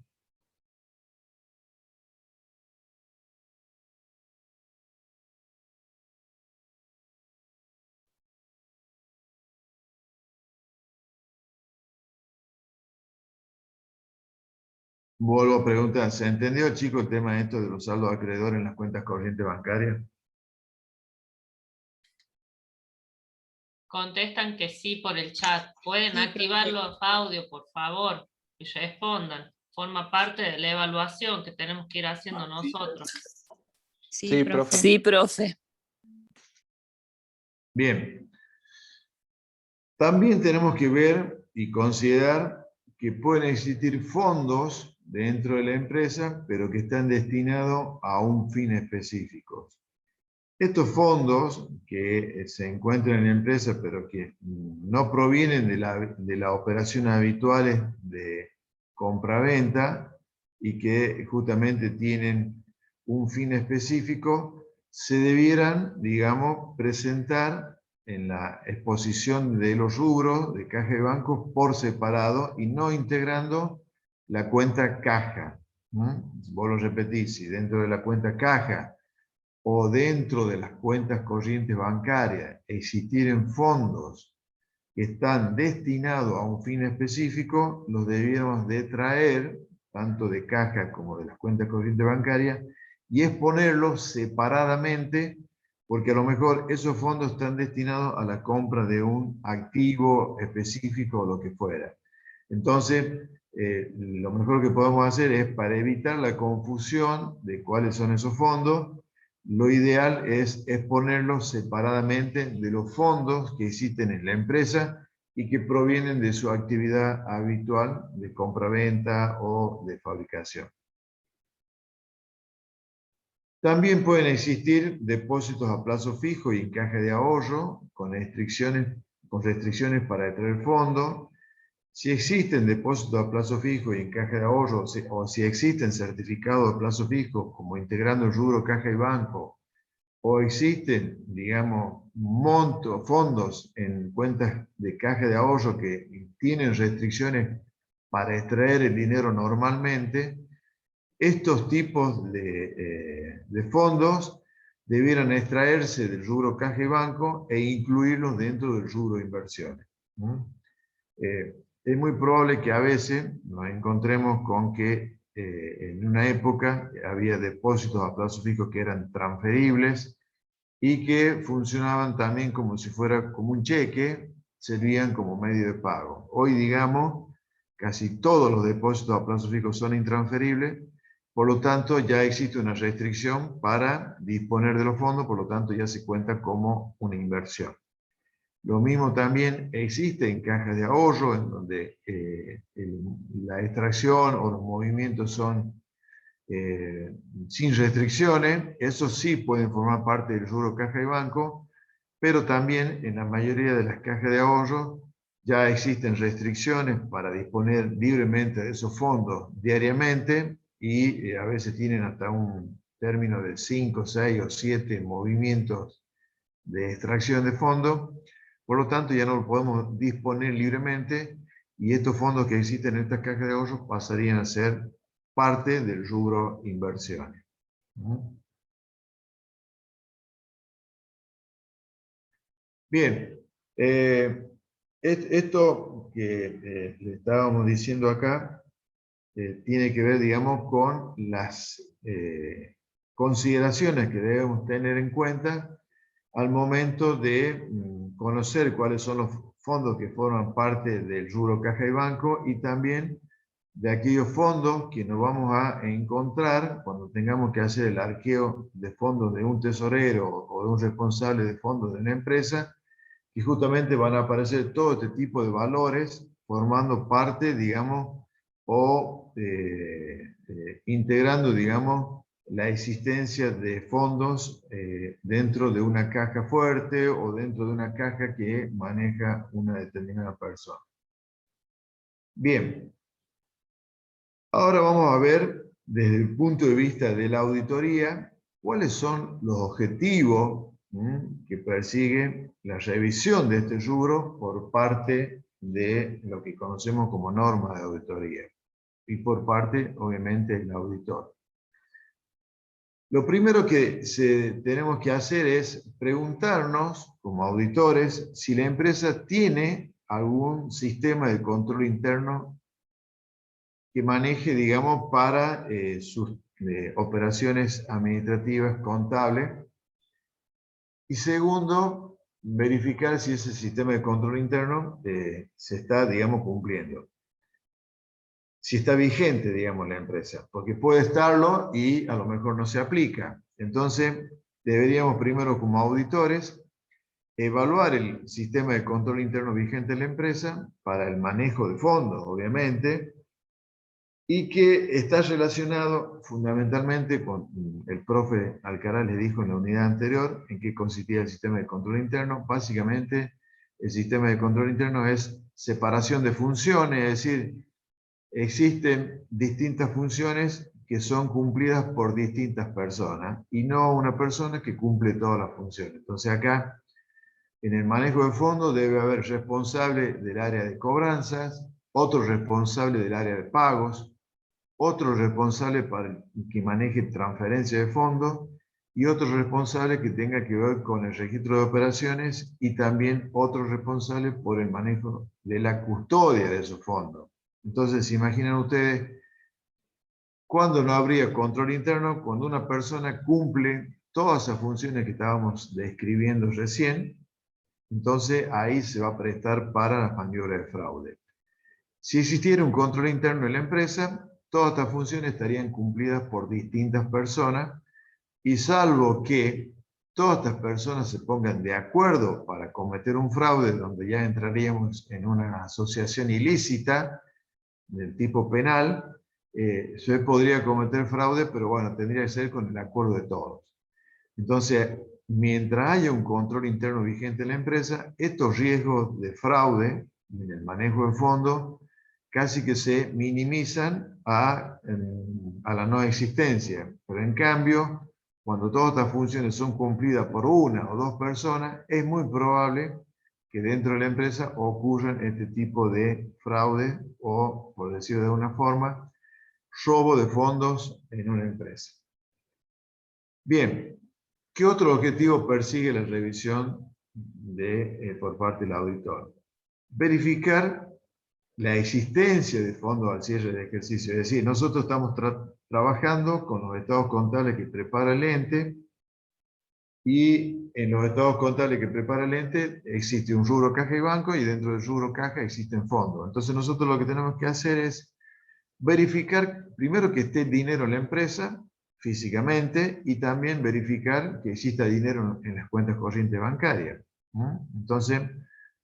Vuelvo a preguntar, ¿se entendió, chicos, el tema de esto de los saldos acreedores en las cuentas corrientes bancarias? Contestan que sí por el chat. Pueden Sí, activar profe. los audios, por favor, y respondan. Forma parte de la evaluación que tenemos que ir haciendo nosotros. Sí, profe. Sí, profe. Bien. También tenemos que ver y considerar que pueden existir fondos dentro de la empresa, pero que están destinados a un fin específico. Estos fondos que se encuentran en la empresa, pero que no provienen de la operación habituales de compra-venta y que justamente tienen un fin específico, se debieran, digamos, presentar en la exposición de los rubros de caja de bancos por separado y no integrando la cuenta caja. Vos lo repetís, si dentro de la cuenta caja o dentro de las cuentas corrientes bancarias existieren fondos que están destinados a un fin específico, los debiéramos de traer, tanto de caja como de las cuentas corrientes bancarias, y exponerlos separadamente, porque a lo mejor esos fondos están destinados a la compra de un activo específico o lo que fuera. Entonces, lo mejor que podemos hacer es, para evitar la confusión de cuáles son esos fondos, lo ideal es exponerlos separadamente de los fondos que existen en la empresa y que provienen de su actividad habitual de compra-venta o de fabricación. También pueden existir depósitos a plazo fijo y en caja de ahorro con restricciones para extraer fondos. Si existen depósitos a plazo fijo y en caja de ahorro, o si existen certificados a plazo fijo, como integrando el rubro caja y banco, o existen, digamos, fondos en cuentas de caja de ahorro que tienen restricciones para extraer el dinero normalmente, estos tipos de fondos debieran extraerse del rubro caja y banco e incluirlos dentro del rubro de inversiones. Es muy probable que a veces nos encontremos con que en una época había depósitos a plazo fijo que eran transferibles y que funcionaban también como si fuera como un cheque, servían como medio de pago. Hoy, digamos, casi todos los depósitos a plazo fijo son intransferibles, por lo tanto ya existe una restricción para disponer de los fondos, por lo tanto ya se cuenta como una inversión. Lo mismo también existe en cajas de ahorro, en donde la extracción o los movimientos son sin restricciones. Esos sí pueden formar parte del rubro caja y banco, pero también en la mayoría de las cajas de ahorro ya existen restricciones para disponer libremente de esos fondos diariamente y a veces tienen hasta un término de 5, 6 o 7 movimientos de extracción de fondos. Por lo tanto, ya no lo podemos disponer libremente y estos fondos que existen en estas cajas de ahorros pasarían a ser parte del rubro inversiones. Bien, esto que le estábamos diciendo acá tiene que ver, digamos, con las consideraciones que debemos tener en cuenta al momento de conocer cuáles son los fondos que forman parte del rubro caja y banco y también de aquellos fondos que nos vamos a encontrar cuando tengamos que hacer el arqueo de fondos de un tesorero o de un responsable de fondos de una empresa, y justamente van a aparecer todo este tipo de valores formando parte, digamos, o integrando, digamos, la existencia de fondos dentro de una caja fuerte o dentro de una caja que maneja una determinada persona. Bien. Ahora vamos a ver, desde el punto de vista de la auditoría, cuáles son los objetivos que persigue la revisión de este rubro por parte de lo que conocemos como norma de auditoría y por parte, obviamente, del auditor. Lo primero que tenemos que hacer es preguntarnos, como auditores, si la empresa tiene algún sistema de control interno que maneje, digamos, para sus operaciones administrativas contables. Y segundo, verificar si ese sistema de control interno se está, digamos, cumpliendo. Si está vigente, digamos, la empresa, porque puede estarlo y a lo mejor no se aplica. Entonces, deberíamos primero como auditores evaluar el sistema de control interno vigente en la empresa para el manejo de fondos, obviamente, y que está relacionado fundamentalmente con, el profe Alcaraz le dijo en la unidad anterior, en qué consistía el sistema de control interno. Básicamente, el sistema de control interno es separación de funciones, es decir, existen distintas funciones que son cumplidas por distintas personas y no una persona que cumple todas las funciones. Entonces acá, en el manejo de fondos debe haber responsable del área de cobranzas, otro responsable del área de pagos, otro responsable para que maneje transferencia de fondos y otro responsable que tenga que ver con el registro de operaciones y también otro responsable por el manejo de la custodia de esos fondos. Entonces, ¿se imaginan ustedes cuándo no habría control interno? Cuando una persona cumple todas esas funciones que estábamos describiendo recién, entonces ahí se va a prestar para la maniobra de fraude. Si existiera un control interno en la empresa, todas estas funciones estarían cumplidas por distintas personas y salvo que todas estas personas se pongan de acuerdo para cometer un fraude, donde ya entraríamos en una asociación ilícita del tipo penal, se podría cometer fraude, pero bueno, tendría que ser con el acuerdo de todos. Entonces, mientras haya un control interno vigente en la empresa, estos riesgos de fraude en el manejo de fondos casi que se minimizan a la no existencia. Pero en cambio, cuando todas estas funciones son cumplidas por una o dos personas, es muy probable que dentro de la empresa ocurran este tipo de fraude o, por decirlo de una forma, robo de fondos en una empresa. Bien, ¿qué otro objetivo persigue la revisión por parte del auditor? Verificar la existencia de fondos al cierre del ejercicio. Es decir, nosotros estamos trabajando con los estados contables que prepara el ente y en los estados contables que prepara el ente existe un rubro caja y banco y dentro del rubro caja existen fondos. Entonces nosotros lo que tenemos que hacer es verificar primero que esté dinero en la empresa físicamente y también verificar que exista dinero en las cuentas corrientes bancarias. Entonces,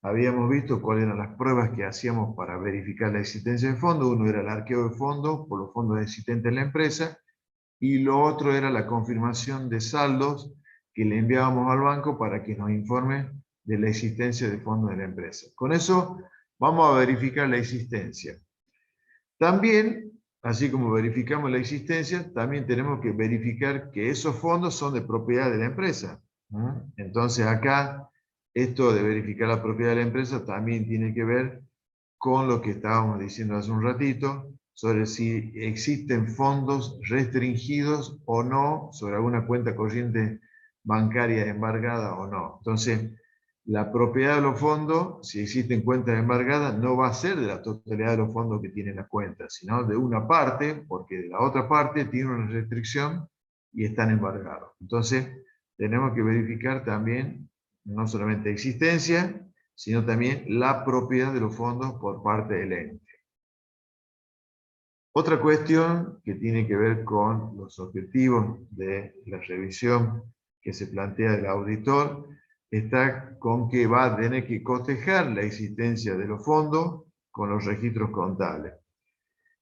habíamos visto cuáles eran las pruebas que hacíamos para verificar la existencia de fondos. Uno era el arqueo de fondos por los fondos existentes en la empresa y lo otro era la confirmación de saldos que le enviábamos al banco para que nos informe de la existencia de fondos de la empresa. Con eso vamos a verificar la existencia. También, así como verificamos la existencia, también tenemos que verificar que esos fondos son de propiedad de la empresa. Entonces acá, esto de verificar la propiedad de la empresa también tiene que ver con lo que estábamos diciendo hace un ratito, sobre si existen fondos restringidos o no, sobre alguna cuenta corriente bancaria embargada o no. Entonces, la propiedad de los fondos, si existen cuentas embargadas, no va a ser de la totalidad de los fondos que tiene la cuenta, sino de una parte, porque de la otra parte tiene una restricción y están embargados. Entonces, tenemos que verificar también, no solamente existencia, sino también la propiedad de los fondos por parte del ente. Otra cuestión que tiene que ver con los objetivos de la revisión que se plantea del auditor está con que va a tener que cotejar la existencia de los fondos con los registros contables.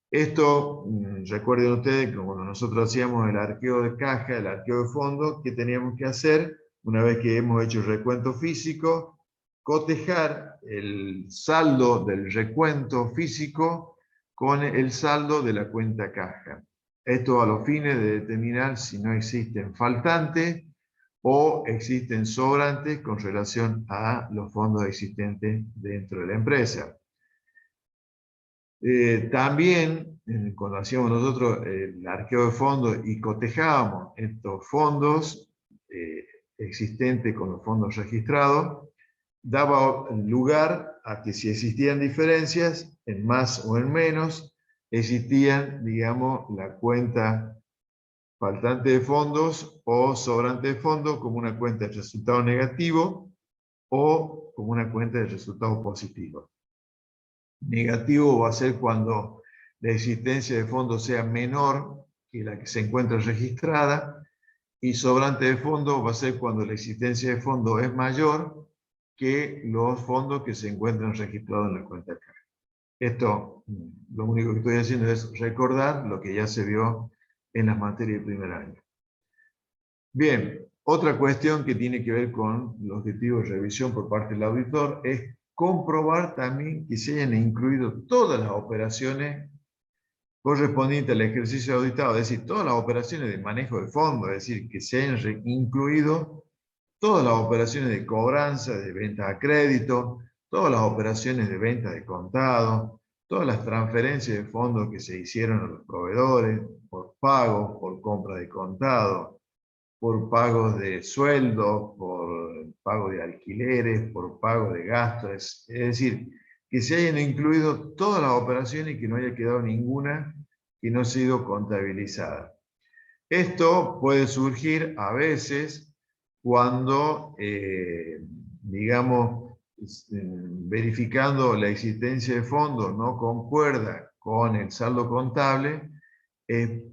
Esto, recuerden ustedes que cuando nosotros hacíamos el arqueo de caja, el arqueo de fondos, ¿qué teníamos que hacer? Una vez que hemos hecho el recuento físico, cotejar el saldo del recuento físico con el saldo de la cuenta caja. Esto a los fines de determinar si no existen faltantes o existen sobrantes con relación a los fondos existentes dentro de la empresa. También, cuando hacíamos nosotros el arqueo de fondos y cotejábamos estos fondos existentes con los fondos registrados, daba lugar a que si existían diferencias, en más o en menos, existían, digamos, la cuenta faltante de fondos o sobrante de fondos como una cuenta de resultado negativo o como una cuenta de resultados positivos. Negativo va a ser cuando la existencia de fondos sea menor que la que se encuentra registrada, y sobrante de fondos va a ser cuando la existencia de fondos es mayor que los fondos que se encuentran registrados en la cuenta de caja. Esto, lo único que estoy haciendo es recordar lo que ya se vio en las materias del primer año. Bien, otra cuestión que tiene que ver con el objetivo de revisión por parte del auditor es comprobar también que se hayan incluido todas las operaciones correspondientes al ejercicio auditado, es decir, todas las operaciones de manejo de fondos, es decir, que se hayan incluido todas las operaciones de cobranza, de venta a crédito, todas las operaciones de venta de contado, todas las transferencias de fondos que se hicieron a los proveedores, por pagos, por compra de contado, por pagos de sueldos, por pago de alquileres, por pago de gastos, es decir, que se hayan incluido todas las operaciones y que no haya quedado ninguna que no ha sido contabilizada. Esto puede surgir a veces cuando, digamos, verificando la existencia de fondos no concuerda con el saldo contable.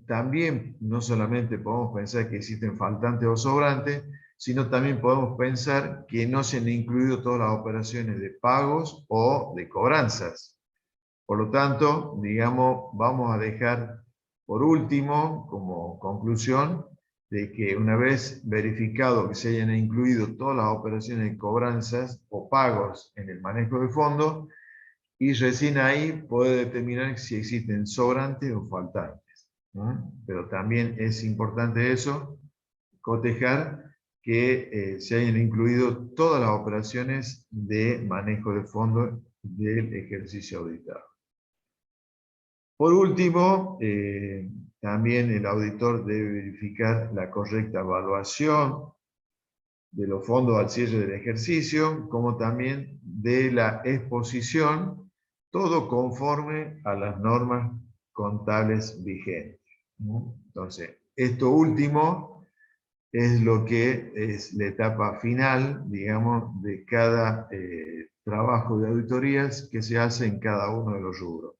También no solamente podemos pensar que existen faltantes o sobrantes, sino también podemos pensar que no se han incluido todas las operaciones de pagos o de cobranzas. Por lo tanto, digamos, vamos a dejar por último, como conclusión, de que una vez verificado que se hayan incluido todas las operaciones de cobranzas o pagos en el manejo de fondos, y recién ahí puede determinar si existen sobrantes o faltantes. Pero también es importante eso, cotejar que se hayan incluido todas las operaciones de manejo de fondos del ejercicio auditado. Por último, también el auditor debe verificar la correcta evaluación de los fondos al cierre del ejercicio, como también de la exposición, todo conforme a las normas contables vigentes. Entonces, esto último es lo que es la etapa final, digamos, de cada trabajo de auditorías que se hace en cada uno de los rubros.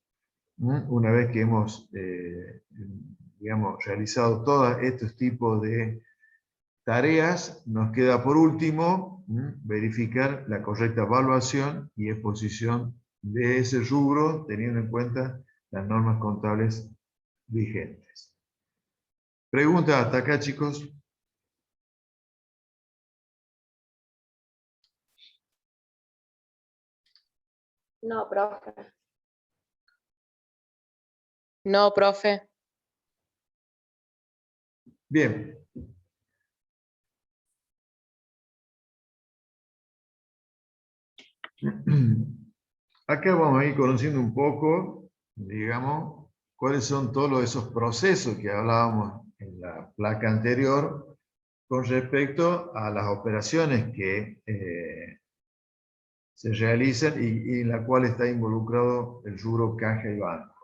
Una vez que hemos, digamos, realizado todos estos tipos de tareas, nos queda por último verificar la correcta evaluación y exposición de ese rubro, teniendo en cuenta las normas contables vigentes. ¿Preguntas hasta acá, chicos? No, profe. No, profe. Bien. Acá vamos a ir conociendo un poco, digamos, cuáles son todos esos procesos que hablábamos en la placa anterior con respecto a las operaciones que se realizan y en la cual está involucrado el rubro caja y banco.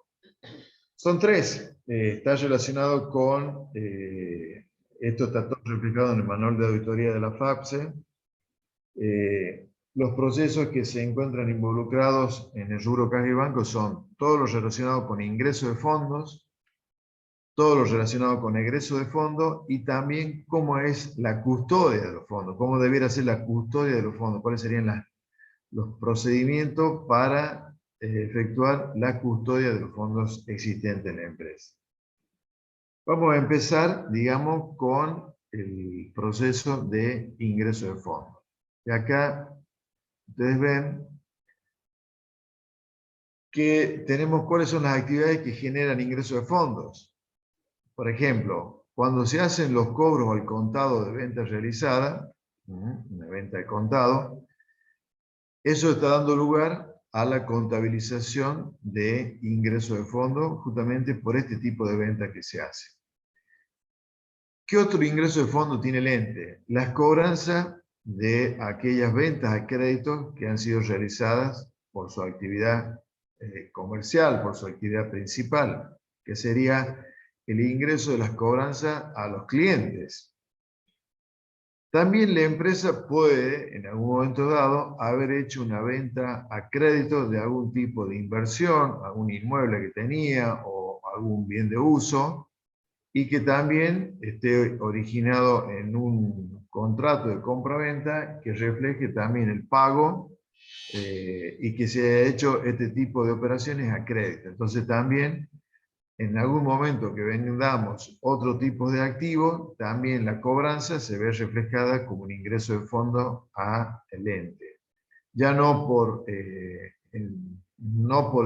Son tres. Está relacionado con, esto está todo replicado en el manual de auditoría de la FAPSE, los procesos que se encuentran involucrados en el rubro caja y banco son todo lo relacionado con ingreso de fondos, todo lo relacionado con egreso de fondos y también cómo es la custodia de los fondos, cómo debiera ser la custodia de los fondos, cuáles serían los procedimientos para efectuar la custodia de los fondos existentes en la empresa. Vamos a empezar, digamos, con el proceso de ingreso de fondos. Y acá ustedes ven que tenemos cuáles son las actividades que generan ingreso de fondos. Por ejemplo, cuando se hacen los cobros al contado de venta realizada, una venta de contado, eso está dando lugar a la contabilización de ingreso de fondos justamente por este tipo de venta que se hace. ¿Qué otro ingreso de fondo tiene el ente? Las cobranzas de aquellas ventas a crédito que han sido realizadas por su actividad comercial, por su actividad principal, que sería el ingreso de las cobranzas a los clientes. También la empresa puede, en algún momento dado, haber hecho una venta a crédito de algún tipo de inversión, algún inmueble que tenía o algún bien de uso, y que también esté originado en un contrato de compra-venta que refleje también el pago y que se haya hecho este tipo de operaciones a crédito. Entonces también, en algún momento que vendamos otro tipo de activo, también la cobranza se ve reflejada como un ingreso de fondo a el ente. Ya no por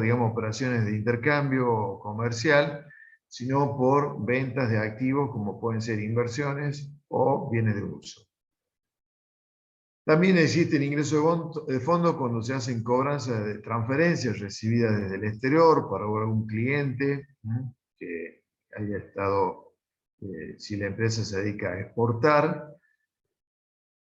digamos, operaciones de intercambio comercial, sino por ventas de activos como pueden ser inversiones o bienes de uso. También existe el ingreso de fondo cuando se hacen cobranzas de transferencias recibidas desde el exterior para algún cliente que haya estado, si la empresa se dedica a exportar.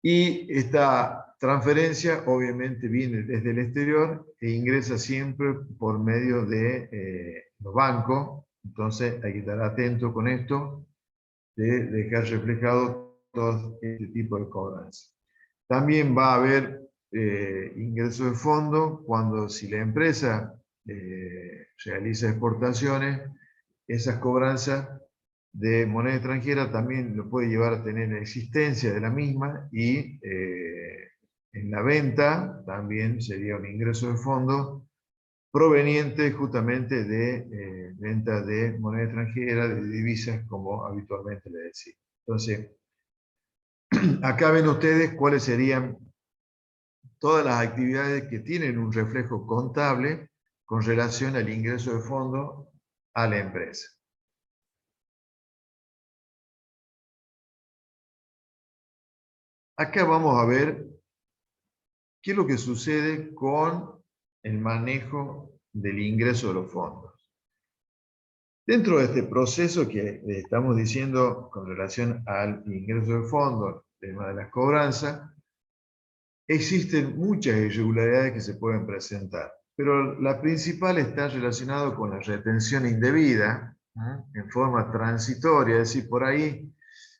Y esta transferencia obviamente viene desde el exterior e ingresa siempre por medio de los bancos. Entonces hay que estar atento con esto de dejar reflejado todo este tipo de cobranzas. También va a haber ingresos de fondo cuando si la empresa realiza exportaciones, esas cobranzas de moneda extranjera también lo puede llevar a tener la existencia de la misma y en la venta también sería un ingreso de fondo proveniente justamente de venta de moneda extranjera, de divisas, como habitualmente le decía. Entonces, acá ven ustedes cuáles serían todas las actividades que tienen un reflejo contable con relación al ingreso de fondo a la empresa. Acá vamos a ver qué es lo que sucede con el manejo del ingreso de los fondos. Dentro de este proceso que estamos diciendo con relación al ingreso de fondos, el tema de las cobranzas, existen muchas irregularidades que se pueden presentar, pero la principal está relacionada con la retención indebida, en forma transitoria, es decir, por ahí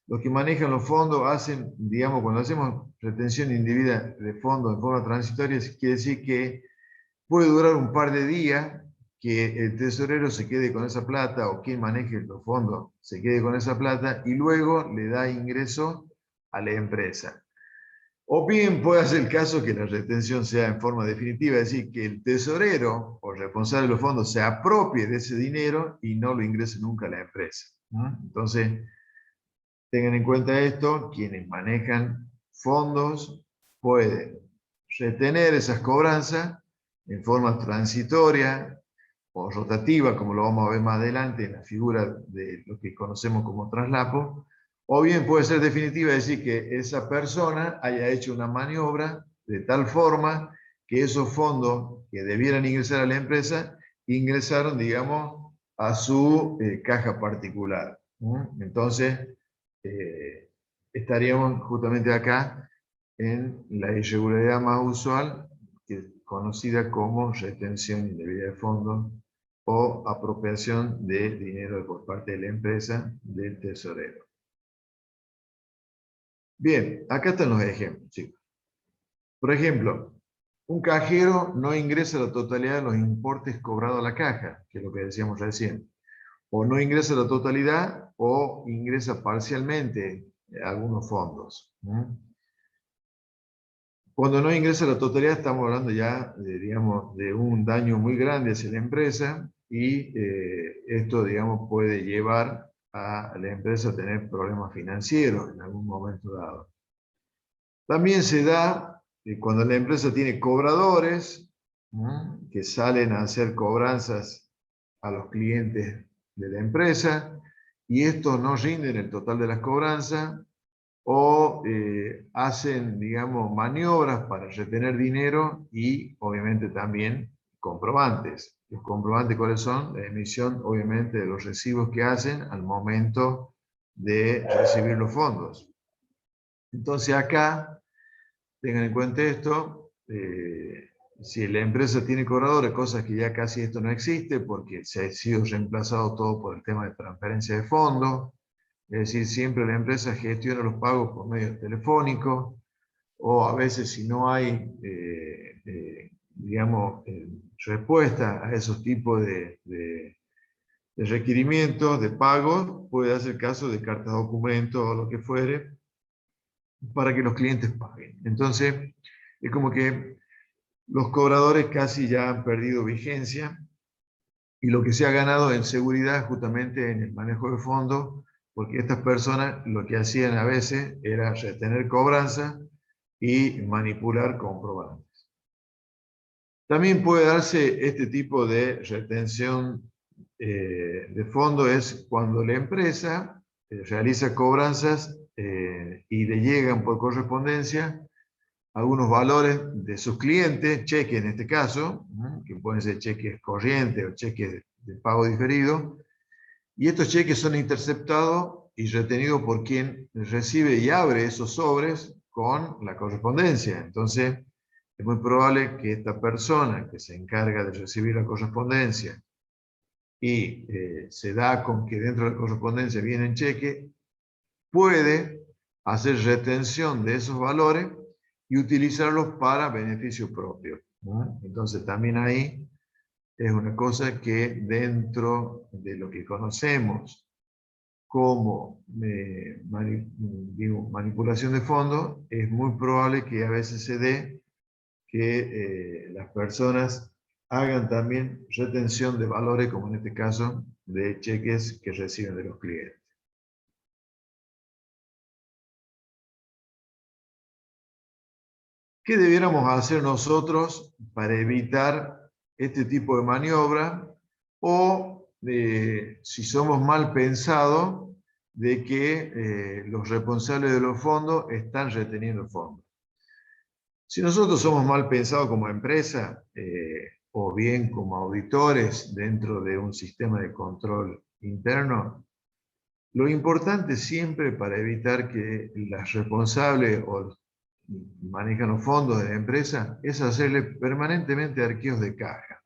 los que manejan los fondos hacen, digamos, cuando hacemos retención indebida de fondos en forma transitoria, quiere decir que puede durar un par de días que el tesorero se quede con esa plata o quien maneje los fondos se quede con esa plata y luego le da ingreso a la empresa. O bien puede ser el caso que la retención sea en forma definitiva, es decir, que el tesorero o responsable de los fondos se apropie de ese dinero y no lo ingrese nunca a la empresa. Entonces, tengan en cuenta esto, quienes manejan fondos pueden retener esas cobranzas en forma transitoria o rotativa, como lo vamos a ver más adelante en la figura de lo que conocemos como traslapo, o bien puede ser definitiva, es decir, que esa persona haya hecho una maniobra de tal forma que esos fondos que debieran ingresar a la empresa, ingresaron, digamos, a su caja particular. Entonces, estaríamos justamente acá en la irregularidad más usual, conocida como retención indebida de fondos o apropiación de dinero por parte de la empresa del tesorero. Bien, acá están los ejemplos, chicos. Por ejemplo, un cajero no ingresa la totalidad de los importes cobrados a la caja, que es lo que decíamos recién. O no ingresa la totalidad o ingresa parcialmente algunos fondos. Cuando no ingresa la totalidad estamos hablando ya digamos, de un daño muy grande hacia la empresa y esto digamos, puede llevar a la empresa a tener problemas financieros en algún momento dado. También se da cuando la empresa tiene cobradores que salen a hacer cobranzas a los clientes de la empresa y estos no rinden el total de las cobranzas o hacen, digamos, maniobras para retener dinero y obviamente también comprobantes. ¿Los comprobantes cuáles son? La emisión, obviamente, de los recibos que hacen al momento de recibir los fondos. Entonces acá, tengan en cuenta esto, si la empresa tiene cobradores, cosas que ya casi esto no existe porque se ha sido reemplazado todo por el tema de transferencia de fondos, Es decir, siempre la empresa gestiona los pagos por medios telefónicos, o a veces si no hay, digamos, respuesta a esos tipos de requerimientos, de pagos, puede hacer caso de cartas documentos o lo que fuere, para que los clientes paguen. Entonces, es como que los cobradores casi ya han perdido vigencia, y lo que se ha ganado en seguridad justamente en el manejo de fondos, porque estas personas lo que hacían a veces era retener cobranza y manipular comprobantes. También puede darse este tipo de retención de fondos, es cuando la empresa realiza cobranzas y le llegan por correspondencia algunos valores de sus clientes, cheques en este caso, que pueden ser cheques corrientes o cheques de pago diferido, y estos cheques son interceptados y retenidos por quien recibe y abre esos sobres con la correspondencia. Entonces, es muy probable que esta persona que se encarga de recibir la correspondencia y se da con que dentro de la correspondencia viene cheque, puede hacer retención de esos valores y utilizarlos para beneficio propio, ¿no? Entonces también ahí es una cosa que dentro de lo que conocemos como manipulación de fondos, es muy probable que a veces se dé que las personas hagan también retención de valores, como en este caso de cheques que reciben de los clientes. ¿Qué debiéramos hacer nosotros para evitar este tipo de maniobra? O si somos mal pensados de que los responsables de los fondos están reteniendo fondos. Si nosotros somos mal pensados como empresa o bien como auditores dentro de un sistema de control interno, lo importante siempre para evitar que las responsables o manejan los fondos de la empresa es hacerle permanentemente arqueos de caja.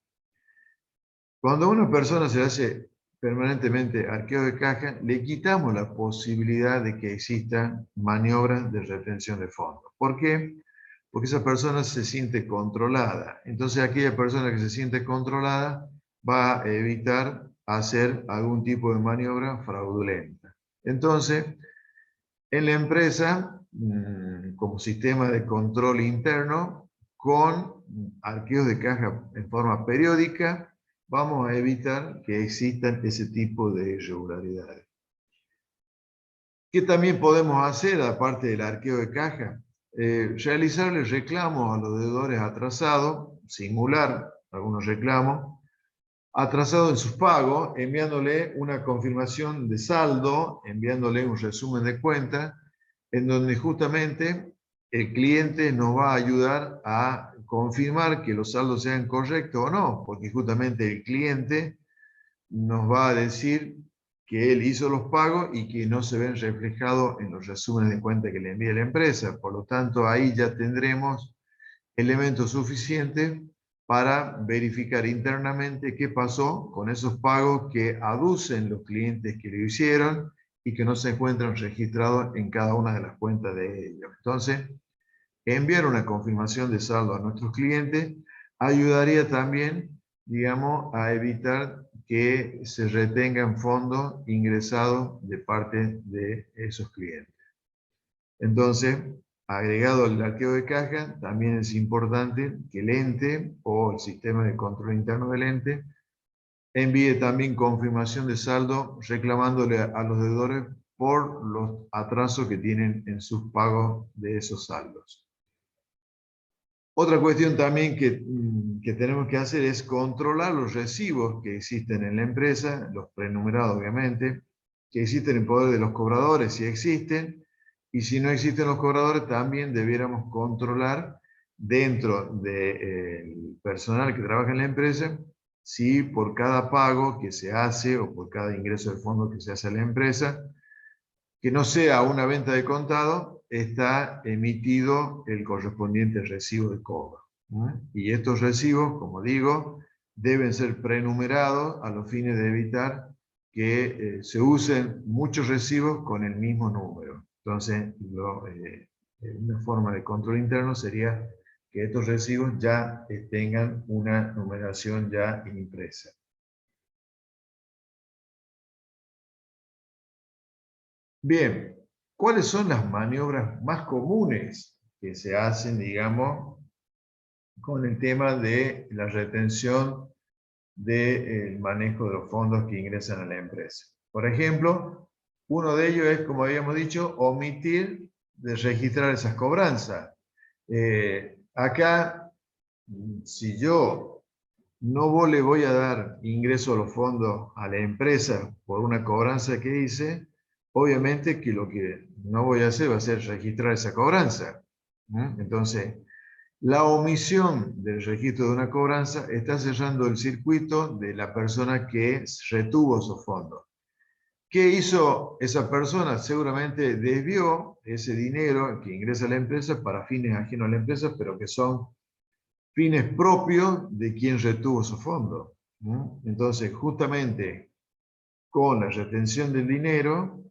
Cuando a una persona se le hace permanentemente arqueo de caja, le quitamos la posibilidad de que existan maniobras de retención de fondos. ¿Por qué? Porque esa persona se siente controlada. Entonces aquella persona que se siente controlada va a evitar hacer algún tipo de maniobra fraudulenta. Entonces, en la empresa, como sistema de control interno, con arqueos de caja en forma periódica, vamos a evitar que existan ese tipo de irregularidades. ¿Qué también podemos hacer, aparte del arqueo de caja? Realizarle reclamos a los deudores atrasados, simular algunos reclamos, atrasado en sus pagos, enviándole una confirmación de saldo, enviándole un resumen de cuenta, en donde justamente el cliente nos va a ayudar a confirmar que los saldos sean correctos o no, porque justamente el cliente nos va a decir que él hizo los pagos y que no se ven reflejados en los resúmenes de cuenta que le envía la empresa. Por lo tanto, ahí ya tendremos elementos suficientes para verificar internamente qué pasó con esos pagos que aducen los clientes que lo hicieron y que no se encuentran registrados en cada una de las cuentas de ellos. Entonces, enviar una confirmación de saldo a nuestros clientes ayudaría también, digamos, a evitar que se retengan fondos ingresados de parte de esos clientes. Entonces, agregado al arqueo de caja, también es importante que el ente o el sistema de control interno del ente envíe también confirmación de saldo reclamándole a los deudores por los atrasos que tienen en sus pagos de esos saldos. Otra cuestión también que tenemos que hacer es controlar los recibos que existen en la empresa, los prenumerados obviamente, que existen en poder de los cobradores si existen, y si no existen los cobradores también debiéramos controlar dentro del personal que trabaja en la empresa si por cada pago que se hace o por cada ingreso de fondos que se hace a la empresa, que no sea una venta de contado, está emitido el correspondiente recibo de cobro. Y estos recibos, como digo, deben ser prenumerados a los fines de evitar que se usen muchos recibos con el mismo número. Entonces, una forma de control interno sería que estos recibos ya tengan una numeración ya impresa. Bien, ¿cuáles son las maniobras más comunes que se hacen, digamos, con el tema de la retención del manejo de los fondos que ingresan a la empresa? Por ejemplo, uno de ellos es, como habíamos dicho, omitir de registrar esas cobranzas. Acá, si yo no le voy a dar ingreso a los fondos a la empresa por una cobranza que hice, obviamente que lo que no voy a hacer va a ser registrar esa cobranza. Entonces, la omisión del registro de una cobranza está cerrando el circuito de la persona que retuvo esos fondos. ¿Qué hizo esa persona? Seguramente desvió ese dinero que ingresa a la empresa para fines ajenos a la empresa, pero que son fines propios de quien retuvo esos fondos. Entonces, justamente con la retención del dinero,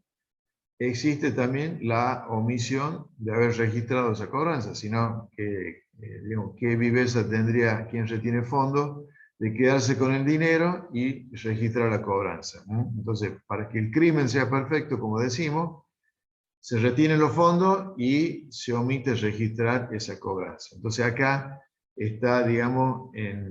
existe también la omisión de haber registrado esa cobranza, sino que, digamos, qué viveza tendría quien retiene fondos de quedarse con el dinero y registrar la cobranza. Entonces, para que el crimen sea perfecto, como decimos, se retienen los fondos y se omite registrar esa cobranza. Entonces acá está, digamos,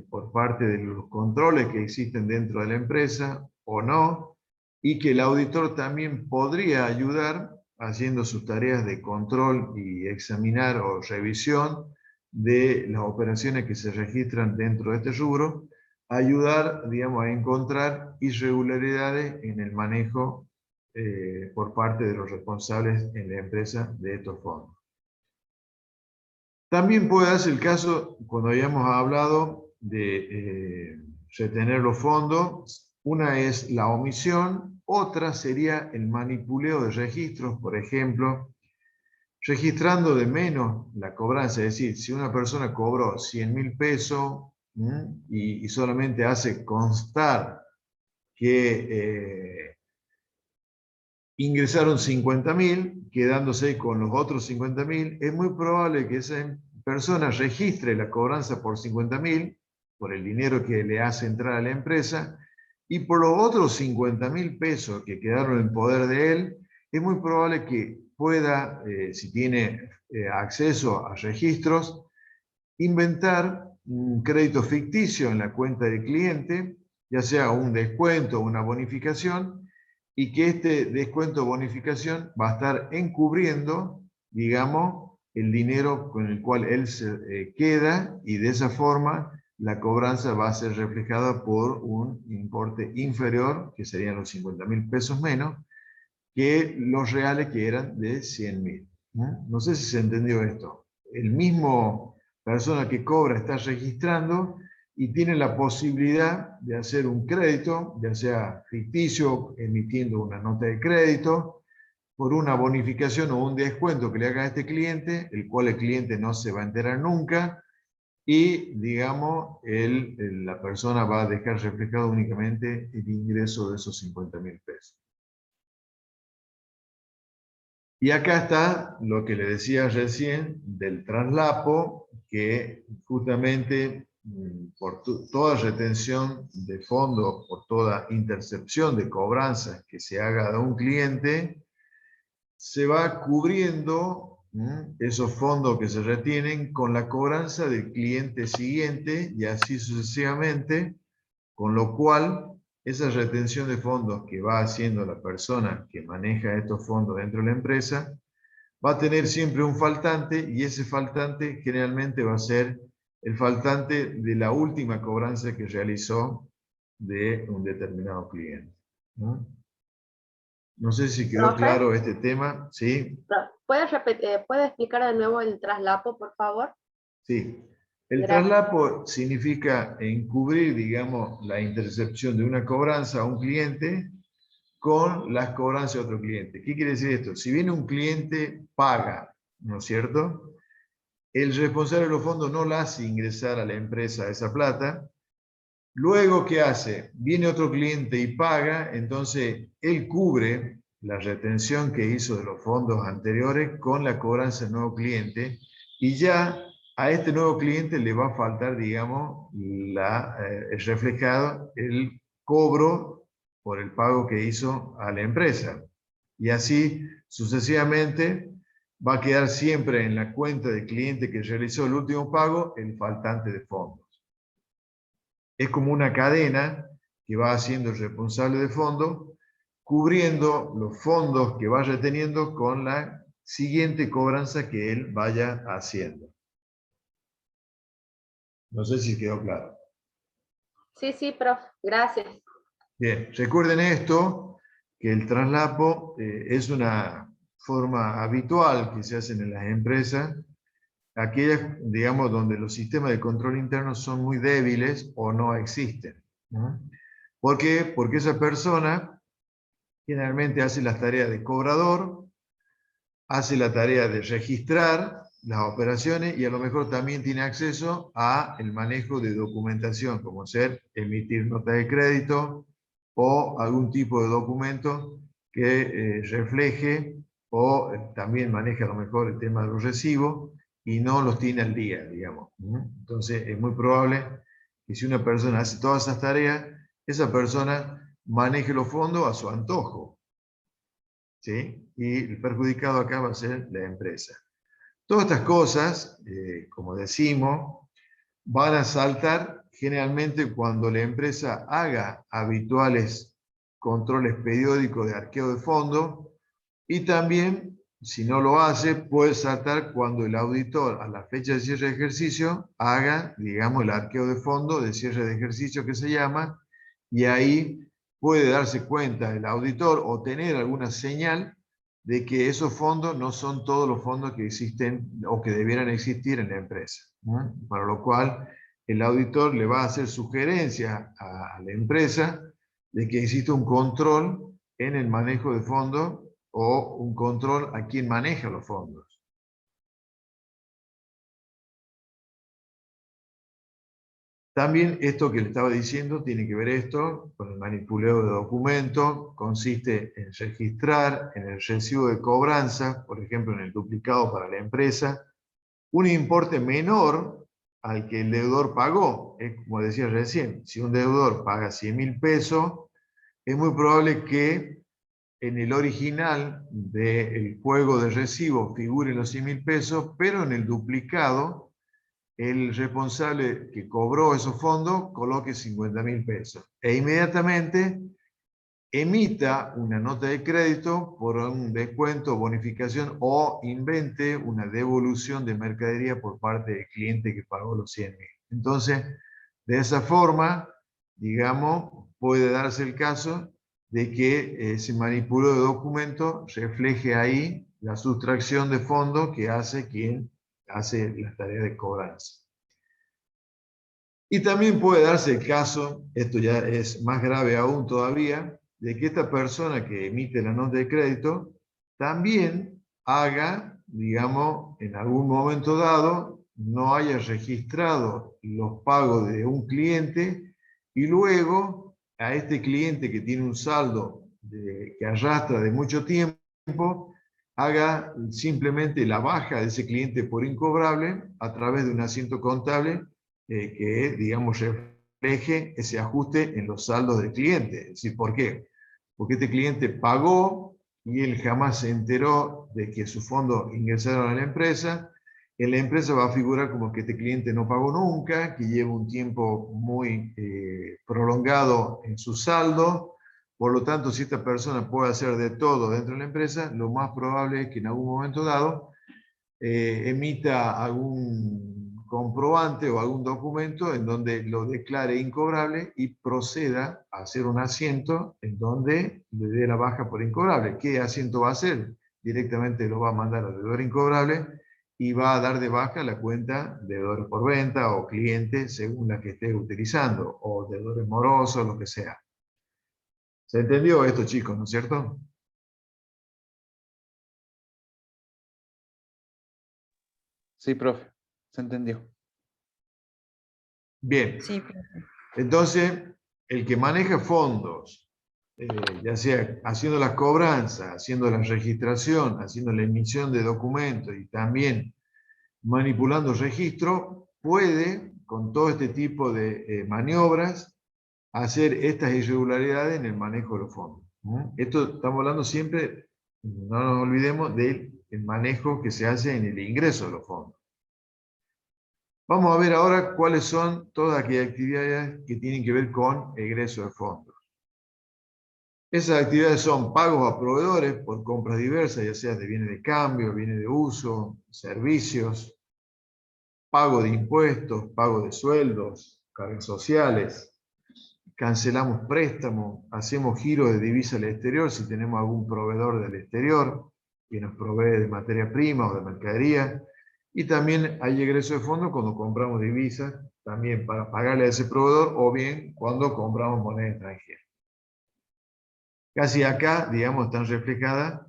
por parte de los controles que existen dentro de la empresa o no, y que el auditor también podría ayudar haciendo sus tareas de control y examinar o revisión de las operaciones que se registran dentro de este rubro, ayudar, digamos, a encontrar irregularidades en el manejo por parte de los responsables en la empresa de estos fondos. También puede darse el caso, cuando hayamos hablado de retener los fondos, una es la omisión, otra sería el manipuleo de registros, por ejemplo, registrando de menos la cobranza, es decir, si una persona cobró 100.000 pesos y solamente hace constar que ingresaron 50.000, quedándose con los otros 50.000, es muy probable que esa persona registre la cobranza por 50.000, por el dinero que le hace entrar a la empresa, y por los otros 50.000 pesos que quedaron en poder de él, es muy probable que pueda, si tiene acceso a registros, inventar un crédito ficticio en la cuenta del cliente, ya sea un descuento o una bonificación, y que este descuento o bonificación va a estar encubriendo, digamos, el dinero con el cual él se queda, y de esa forma la cobranza va a ser reflejada por un importe inferior, que serían los 50.000 pesos menos, que los reales que eran de 100.000. No sé si se entendió esto. El mismo persona que cobra está registrando y tiene la posibilidad de hacer un crédito, ya sea ficticio, emitiendo una nota de crédito, por una bonificación o un descuento que le haga a este cliente, el cual el cliente no se va a enterar nunca, y, digamos, la persona va a dejar reflejado únicamente el ingreso de esos 50.000 pesos. Y acá está lo que le decía recién del traslapo, que justamente por toda retención de fondos, por toda intercepción de cobranzas que se haga de un cliente, se va cubriendo esos fondos que se retienen con la cobranza del cliente siguiente y así sucesivamente, con lo cual esa retención de fondos que va haciendo la persona que maneja estos fondos dentro de la empresa va a tener siempre un faltante, y ese faltante generalmente va a ser el faltante de la última cobranza que realizó de un determinado cliente. No sé si quedó ¿Profe? claro este tema. ¿Sí? ¿Puede explicar de nuevo el traslapo, por favor? Sí. El Gracias. traslapo significa encubrir, digamos, la intercepción de una cobranza a un cliente con las cobranzas de otro cliente. ¿Qué quiere decir esto? Si viene un cliente, paga, ¿no es cierto? El responsable de los fondos no la hace ingresar a la empresa esa plata, Luego, ¿qué hace? Viene otro cliente y paga, entonces él cubre la retención que hizo de los fondos anteriores con la cobranza del nuevo cliente, y ya a este nuevo cliente le va a faltar, digamos, el reflejado, el cobro por el pago que hizo a la empresa. Y así sucesivamente va a quedar siempre en la cuenta del cliente que realizó el último pago el faltante de fondos. Es como una cadena que va haciendo el responsable de fondo, cubriendo los fondos que va reteniendo con la siguiente cobranza que él vaya haciendo. No sé si quedó claro. Sí, sí, profe, gracias. Bien, recuerden esto, que el traslapo es una forma habitual que se hacen en las empresas, aquellas, digamos, donde los sistemas de control interno son muy débiles o no existen, ¿no? ¿Por qué? Porque esa persona generalmente hace las tareas de cobrador, hace la tarea de registrar las operaciones y a lo mejor también tiene acceso a el manejo de documentación, como ser emitir nota de crédito o algún tipo de documento que refleje o también maneja a lo mejor el tema de los recibos y no los tiene al día, digamos. Entonces es muy probable que si una persona hace todas esas tareas, esa persona maneje los fondos a su antojo, ¿sí? Y el perjudicado acá va a ser la empresa. Todas estas cosas, como decimos, van a saltar generalmente cuando la empresa haga habituales controles periódicos de arqueo de fondos, y también, si no lo hace, puede saltar cuando el auditor a la fecha de cierre de ejercicio haga, digamos, el arqueo de fondos de cierre de ejercicio que se llama, y ahí puede darse cuenta el auditor o tener alguna señal de que esos fondos no son todos los fondos que existen o que debieran existir en la empresa, ¿no? Para lo cual el auditor le va a hacer sugerencias a la empresa de que existe un control en el manejo de fondos o un control a quien maneja los fondos. También esto que le estaba diciendo tiene que ver esto con el manipuleo de documentos, consiste en registrar en el recibo de cobranza, por ejemplo en el duplicado para la empresa, un importe menor al que el deudor pagó. Es como decía recién, si un deudor paga 100.000 pesos, es muy probable que en el original del juego de recibo figuren los 100.000 pesos, pero en el duplicado el responsable que cobró esos fondos coloque 50.000 pesos e inmediatamente emita una nota de crédito por un descuento, bonificación o invente una devolución de mercadería por parte del cliente que pagó los 100.000. Entonces, de esa forma, digamos, puede darse el caso de que ese manipulo de documentos refleje ahí la sustracción de fondos que hace quien hace las tareas de cobranza. Y también puede darse el caso, esto ya es más grave aún todavía, de que esta persona que emite la nota de crédito también haga, digamos, en algún momento dado, no haya registrado los pagos de un cliente y luego a este cliente que tiene un saldo que arrastra de mucho tiempo, haga simplemente la baja de ese cliente por incobrable a través de un asiento contable que, digamos, refleje ese ajuste en los saldos del cliente. Es decir, ¿por qué? Porque este cliente pagó y él jamás se enteró de que sus fondos ingresaron a la empresa. En la empresa va a figurar como que este cliente no pagó nunca, que lleva un tiempo muy prolongado en su saldo. Por lo tanto, si esta persona puede hacer de todo dentro de la empresa, lo más probable es que en algún momento dado emita algún comprobante o algún documento en donde lo declare incobrable y proceda a hacer un asiento en donde le dé la baja por incobrable. ¿Qué asiento va a hacer? Directamente lo va a mandar al deudor incobrable y va a dar de baja la cuenta deudores por venta o cliente según la que esté utilizando, o deudores morosos, lo que sea. ¿Se entendió esto, chicos, no es cierto? Sí, profe, se entendió. Bien. Sí, profe. Entonces, el que maneja fondos, ya sea haciendo las cobranzas, haciendo la registración, haciendo la emisión de documentos y también manipulando registro, puede, con todo este tipo de maniobras, hacer estas irregularidades en el manejo de los fondos. Esto estamos hablando siempre, no nos olvidemos del manejo que se hace en el ingreso de los fondos. Vamos a ver ahora cuáles son todas aquellas actividades que tienen que ver con egreso de fondos. Esas actividades son pagos a proveedores por compras diversas, ya sea de bienes de cambio, bienes de uso, servicios, pago de impuestos, pago de sueldos, cargas sociales, cancelamos préstamos, hacemos giro de divisa al exterior si tenemos algún proveedor del exterior que nos provee de materia prima o de mercadería, y también hay egreso de fondos cuando compramos divisas, también para pagarle a ese proveedor, o bien cuando compramos moneda extranjera. Casi acá, digamos, están reflejadas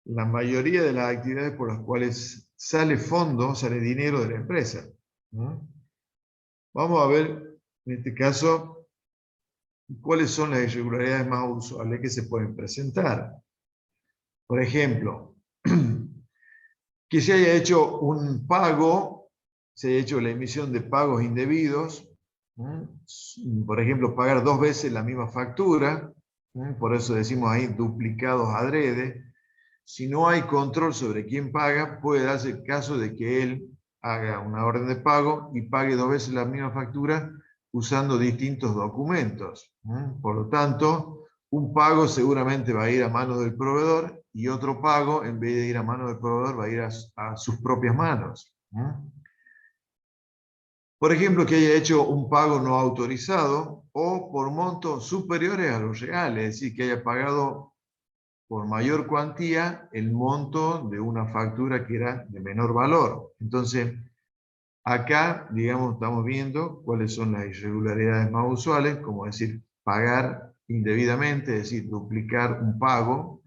la mayoría de las actividades por las cuales sale fondo, sale dinero de la empresa. Vamos a ver, en este caso, cuáles son las irregularidades más usuales que se pueden presentar. Por ejemplo, que se haya hecho un pago, se haya hecho la emisión de pagos indebidos, por ejemplo, pagar 2 veces la misma factura, por eso decimos ahí duplicados adrede. Si no hay control sobre quién paga, puede darse el caso de que él haga una orden de pago y pague 2 veces la misma factura usando distintos documentos. Por lo tanto, un pago seguramente va a ir a manos del proveedor y otro pago, en vez de ir a manos del proveedor, va a ir a sus propias manos. Por ejemplo, que haya hecho un pago no autorizado o por montos superiores a los reales, es decir, que haya pagado por mayor cuantía el monto de una factura que era de menor valor. Entonces, acá, digamos, estamos viendo cuáles son las irregularidades más usuales, como decir, pagar indebidamente, es decir, duplicar un pago,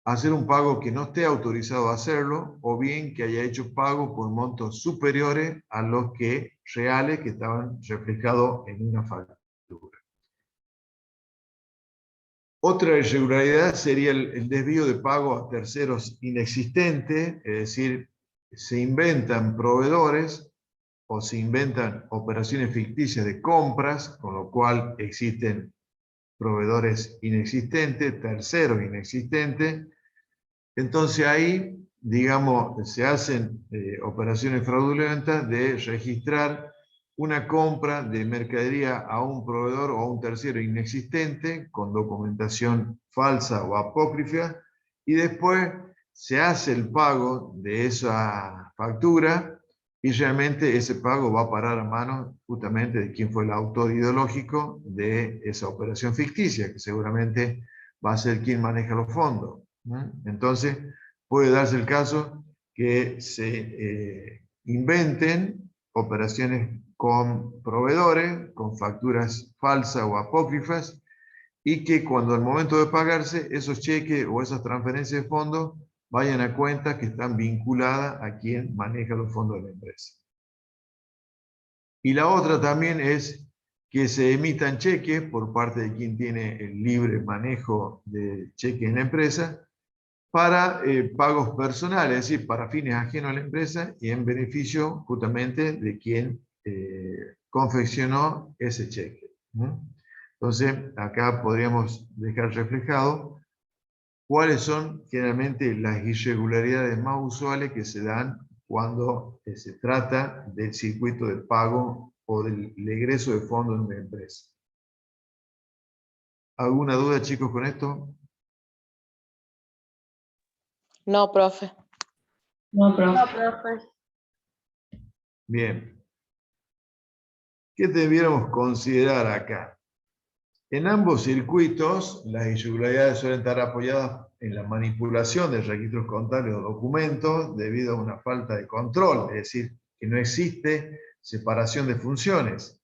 hacer un pago que no esté autorizado a hacerlo, o bien que haya hecho pago por montos superiores a los que reales que estaban reflejados en una factura. Otra irregularidad sería el desvío de pago a terceros inexistente, es decir, se inventan proveedores o se inventan operaciones ficticias de compras, con lo cual existen proveedores inexistentes, terceros inexistentes. Entonces ahí, digamos, se hacen operaciones fraudulentas de registrar una compra de mercadería a un proveedor o a un tercero inexistente, con documentación falsa o apócrifa, y después se hace el pago de esa factura, y realmente ese pago va a parar a manos justamente de quien fue el autor ideológico de esa operación ficticia, que seguramente va a ser quien maneja los fondos. Entonces, puede darse el caso que se inventen operaciones con proveedores, con facturas falsas o apócrifas, y que cuando al momento de pagarse, esos cheques o esas transferencias de fondos vayan a cuentas que están vinculadas a quien maneja los fondos de la empresa. Y la otra también es que se emitan cheques por parte de quien tiene el libre manejo de cheques en la empresa para pagos personales, es decir, para fines ajenos a la empresa y en beneficio justamente de quien confeccionó ese cheque. Entonces, acá podríamos dejar reflejado cuáles son generalmente las irregularidades más usuales que se dan cuando se trata del circuito de pago o del egreso de fondos en una empresa. ¿Alguna duda, chicos, con esto? No, profe. No, profe. Bien. ¿Qué debiéramos considerar acá? En ambos circuitos, las irregularidades suelen estar apoyadas en la manipulación de registros contables o documentos debido a una falta de control, es decir, que no existe separación de funciones.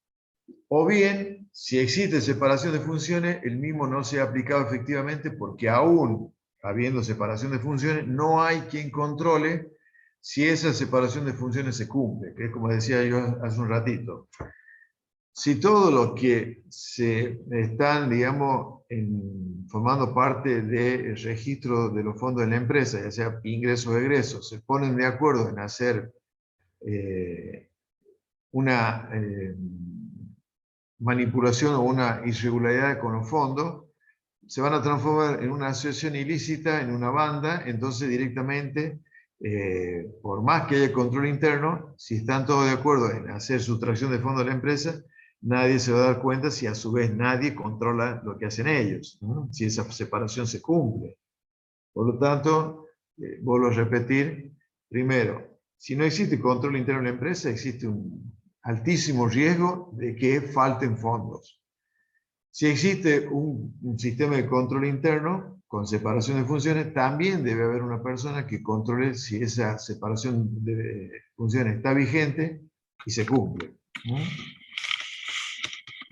O bien, si existe separación de funciones, el mismo no se ha aplicado efectivamente porque aún habiendo separación de funciones, no hay quien controle si esa separación de funciones se cumple, que es como decía yo hace un ratito. si todos los que se están, digamos, formando parte del registro de los fondos de la empresa, ya sea ingresos o egresos, se ponen de acuerdo en hacer una manipulación o una irregularidad con los fondos, se van a transformar en una asociación ilícita, en una banda, entonces directamente, por más que haya control interno, si están todos de acuerdo en hacer sustracción de fondos de la empresa, nadie se va a dar cuenta si a su vez nadie controla lo que hacen ellos, ¿no? Si esa separación se cumple. Por lo tanto, vuelvo a repetir, primero, si no existe control interno en la empresa, existe un altísimo riesgo de que falten fondos. Si existe un sistema de control interno con separación de funciones, también debe haber una persona que controle si esa separación de funciones está vigente y se cumple.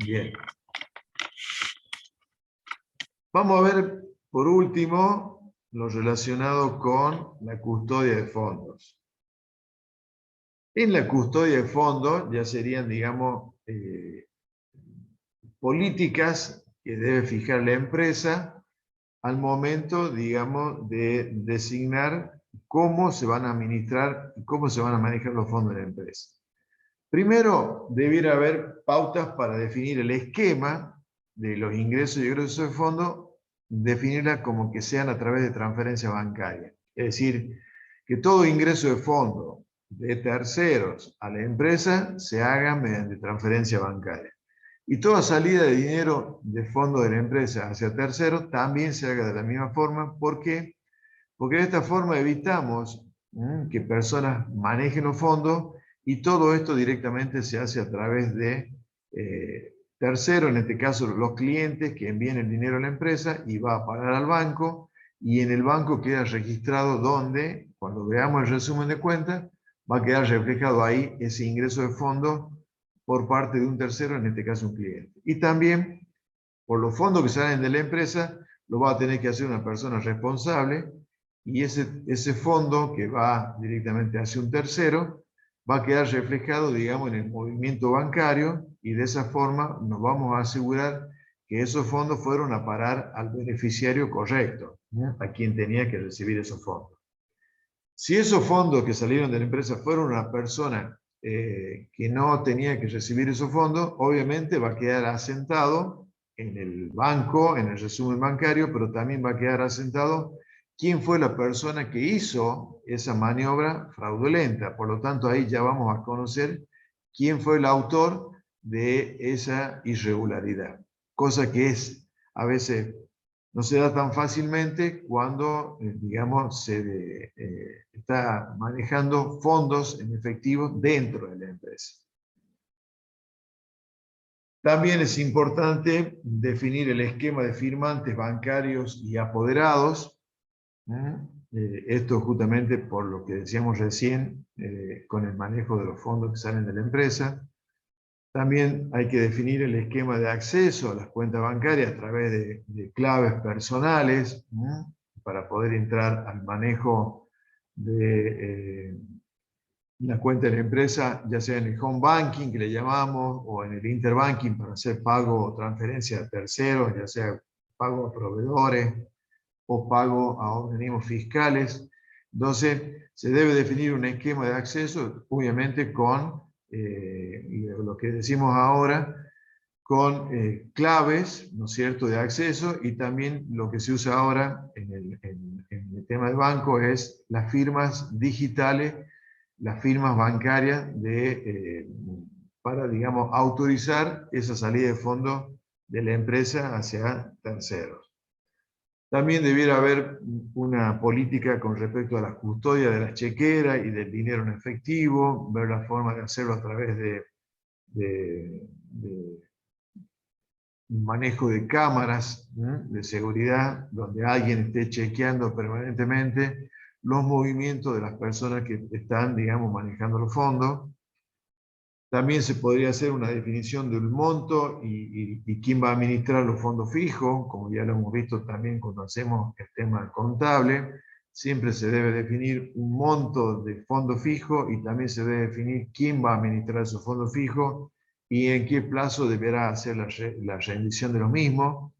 Bien. Vamos a ver, por último, lo relacionado con la custodia de fondos. En la custodia de fondos ya serían, digamos, políticas que debe fijar la empresa al momento, digamos, de designar cómo se van a administrar y cómo se van a manejar los fondos de la empresa. Primero, debiera haber pautas para definir el esquema de los ingresos y egresos de fondo, definirlas como que sean a través de transferencia bancaria. Es decir, que todo ingreso de fondo de terceros a la empresa se haga mediante transferencia bancaria. Y toda salida de dinero de fondo de la empresa hacia terceros también se haga de la misma forma. ¿Por qué? Porque de esta forma evitamos que personas manejen los fondos y todo esto directamente se hace a través de terceros, en este caso los clientes que envíen el dinero a la empresa y va a pagar al banco, y en el banco queda registrado donde, cuando veamos el resumen de cuentas, va a quedar reflejado ahí ese ingreso de fondos por parte de un tercero, en este caso un cliente. Y también, por los fondos que salen de la empresa, lo va a tener que hacer una persona responsable, y ese fondo que va directamente hacia un tercero va a quedar reflejado, digamos, en el movimiento bancario, y de esa forma nos vamos a asegurar que esos fondos fueron a parar al beneficiario correcto, ¿no? A quien tenía que recibir esos fondos. Si esos fondos que salieron de la empresa fueron una persona que no tenía que recibir esos fondos, obviamente va a quedar asentado en el banco, en el resumen bancario, pero también va a quedar asentado quién fue la persona que hizo esa maniobra fraudulenta. Por lo tanto, ahí ya vamos a conocer quién fue el autor de esa irregularidad. Cosa que es, a veces, no se da tan fácilmente cuando, digamos, se está manejando fondos en efectivo dentro de la empresa. También es importante definir el esquema de firmantes bancarios y apoderados. Esto justamente por lo que decíamos recién, con el manejo de los fondos que salen de la empresa. También hay que definir el esquema de acceso a las cuentas bancarias a través de claves personales, para poder entrar al manejo de la cuenta de la empresa, ya sea en el home banking, que le llamamos, o en el interbanking para hacer pago o transferencia a terceros, ya sea pago a proveedores o pago a organismos fiscales. Entonces, se debe definir un esquema de acceso, obviamente con lo que decimos ahora, con claves, ¿no es cierto?, de acceso, y también lo que se usa ahora en el tema del banco es las firmas digitales, las firmas bancarias para, digamos, autorizar esa salida de fondos de la empresa hacia terceros. También debiera haber una política con respecto a la custodia de las chequeras y del dinero en efectivo, ver la forma de hacerlo a través de manejo de cámaras de seguridad, donde alguien esté chequeando permanentemente los movimientos de las personas que están, digamos, manejando los fondos. También se podría hacer una definición del monto y quién va a administrar los fondos fijos, como ya lo hemos visto también cuando hacemos el tema contable. Siempre se debe definir un monto de fondo fijo y también se debe definir quién va a administrar esos fondos fijos y en qué plazo deberá hacer la rendición de los mismos.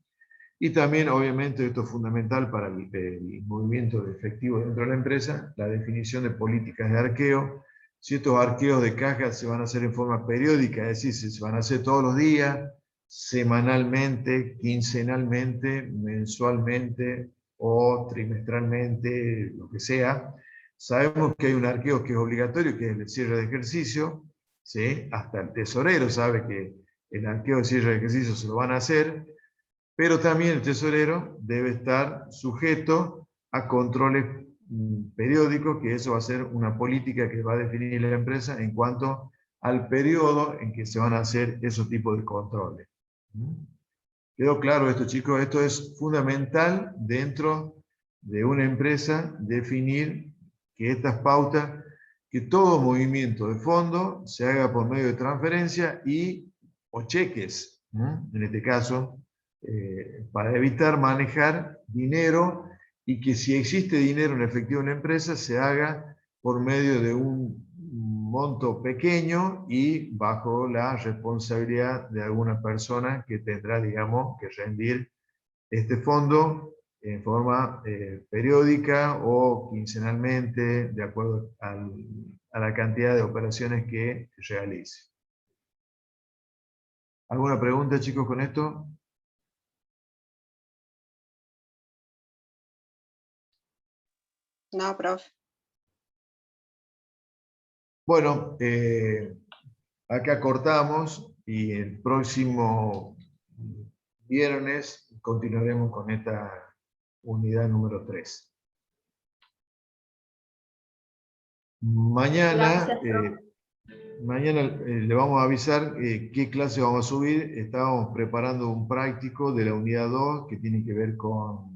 Y también, obviamente, esto es fundamental para el movimiento de efectivo dentro de la empresa, la definición de políticas de arqueo. Si estos arqueos de caja se van a hacer en forma periódica, es decir, si se van a hacer todos los días, semanalmente, quincenalmente, mensualmente o trimestralmente, lo que sea. Sabemos que hay un arqueo que es obligatorio, que es el cierre de ejercicio, ¿sí? Hasta el tesorero sabe que el arqueo de cierre de ejercicio se lo van a hacer, pero también el tesorero debe estar sujeto a controles periódicos, que eso va a ser una política que va a definir la empresa en cuanto al periodo en que se van a hacer esos tipos de controles. ¿Quedó claro esto, chicos? Esto es fundamental dentro de una empresa, definir que estas pautas, que todo movimiento de fondo se haga por medio de transferencia o cheques, en este caso, para evitar manejar dinero, y que si existe dinero en efectivo en la empresa se haga por medio de un monto pequeño y bajo la responsabilidad de alguna persona que tendrá, digamos, que rendir este fondo en forma periódica o quincenalmente, de acuerdo a la cantidad de operaciones que realice. ¿Alguna pregunta, chicos, con esto? No, profe. Bueno, acá cortamos y el próximo viernes continuaremos con esta unidad número 3. Mañana, Gracias, profe. le vamos a avisar qué clase vamos a subir. Estábamos preparando un práctico de la unidad 2 que tiene que ver con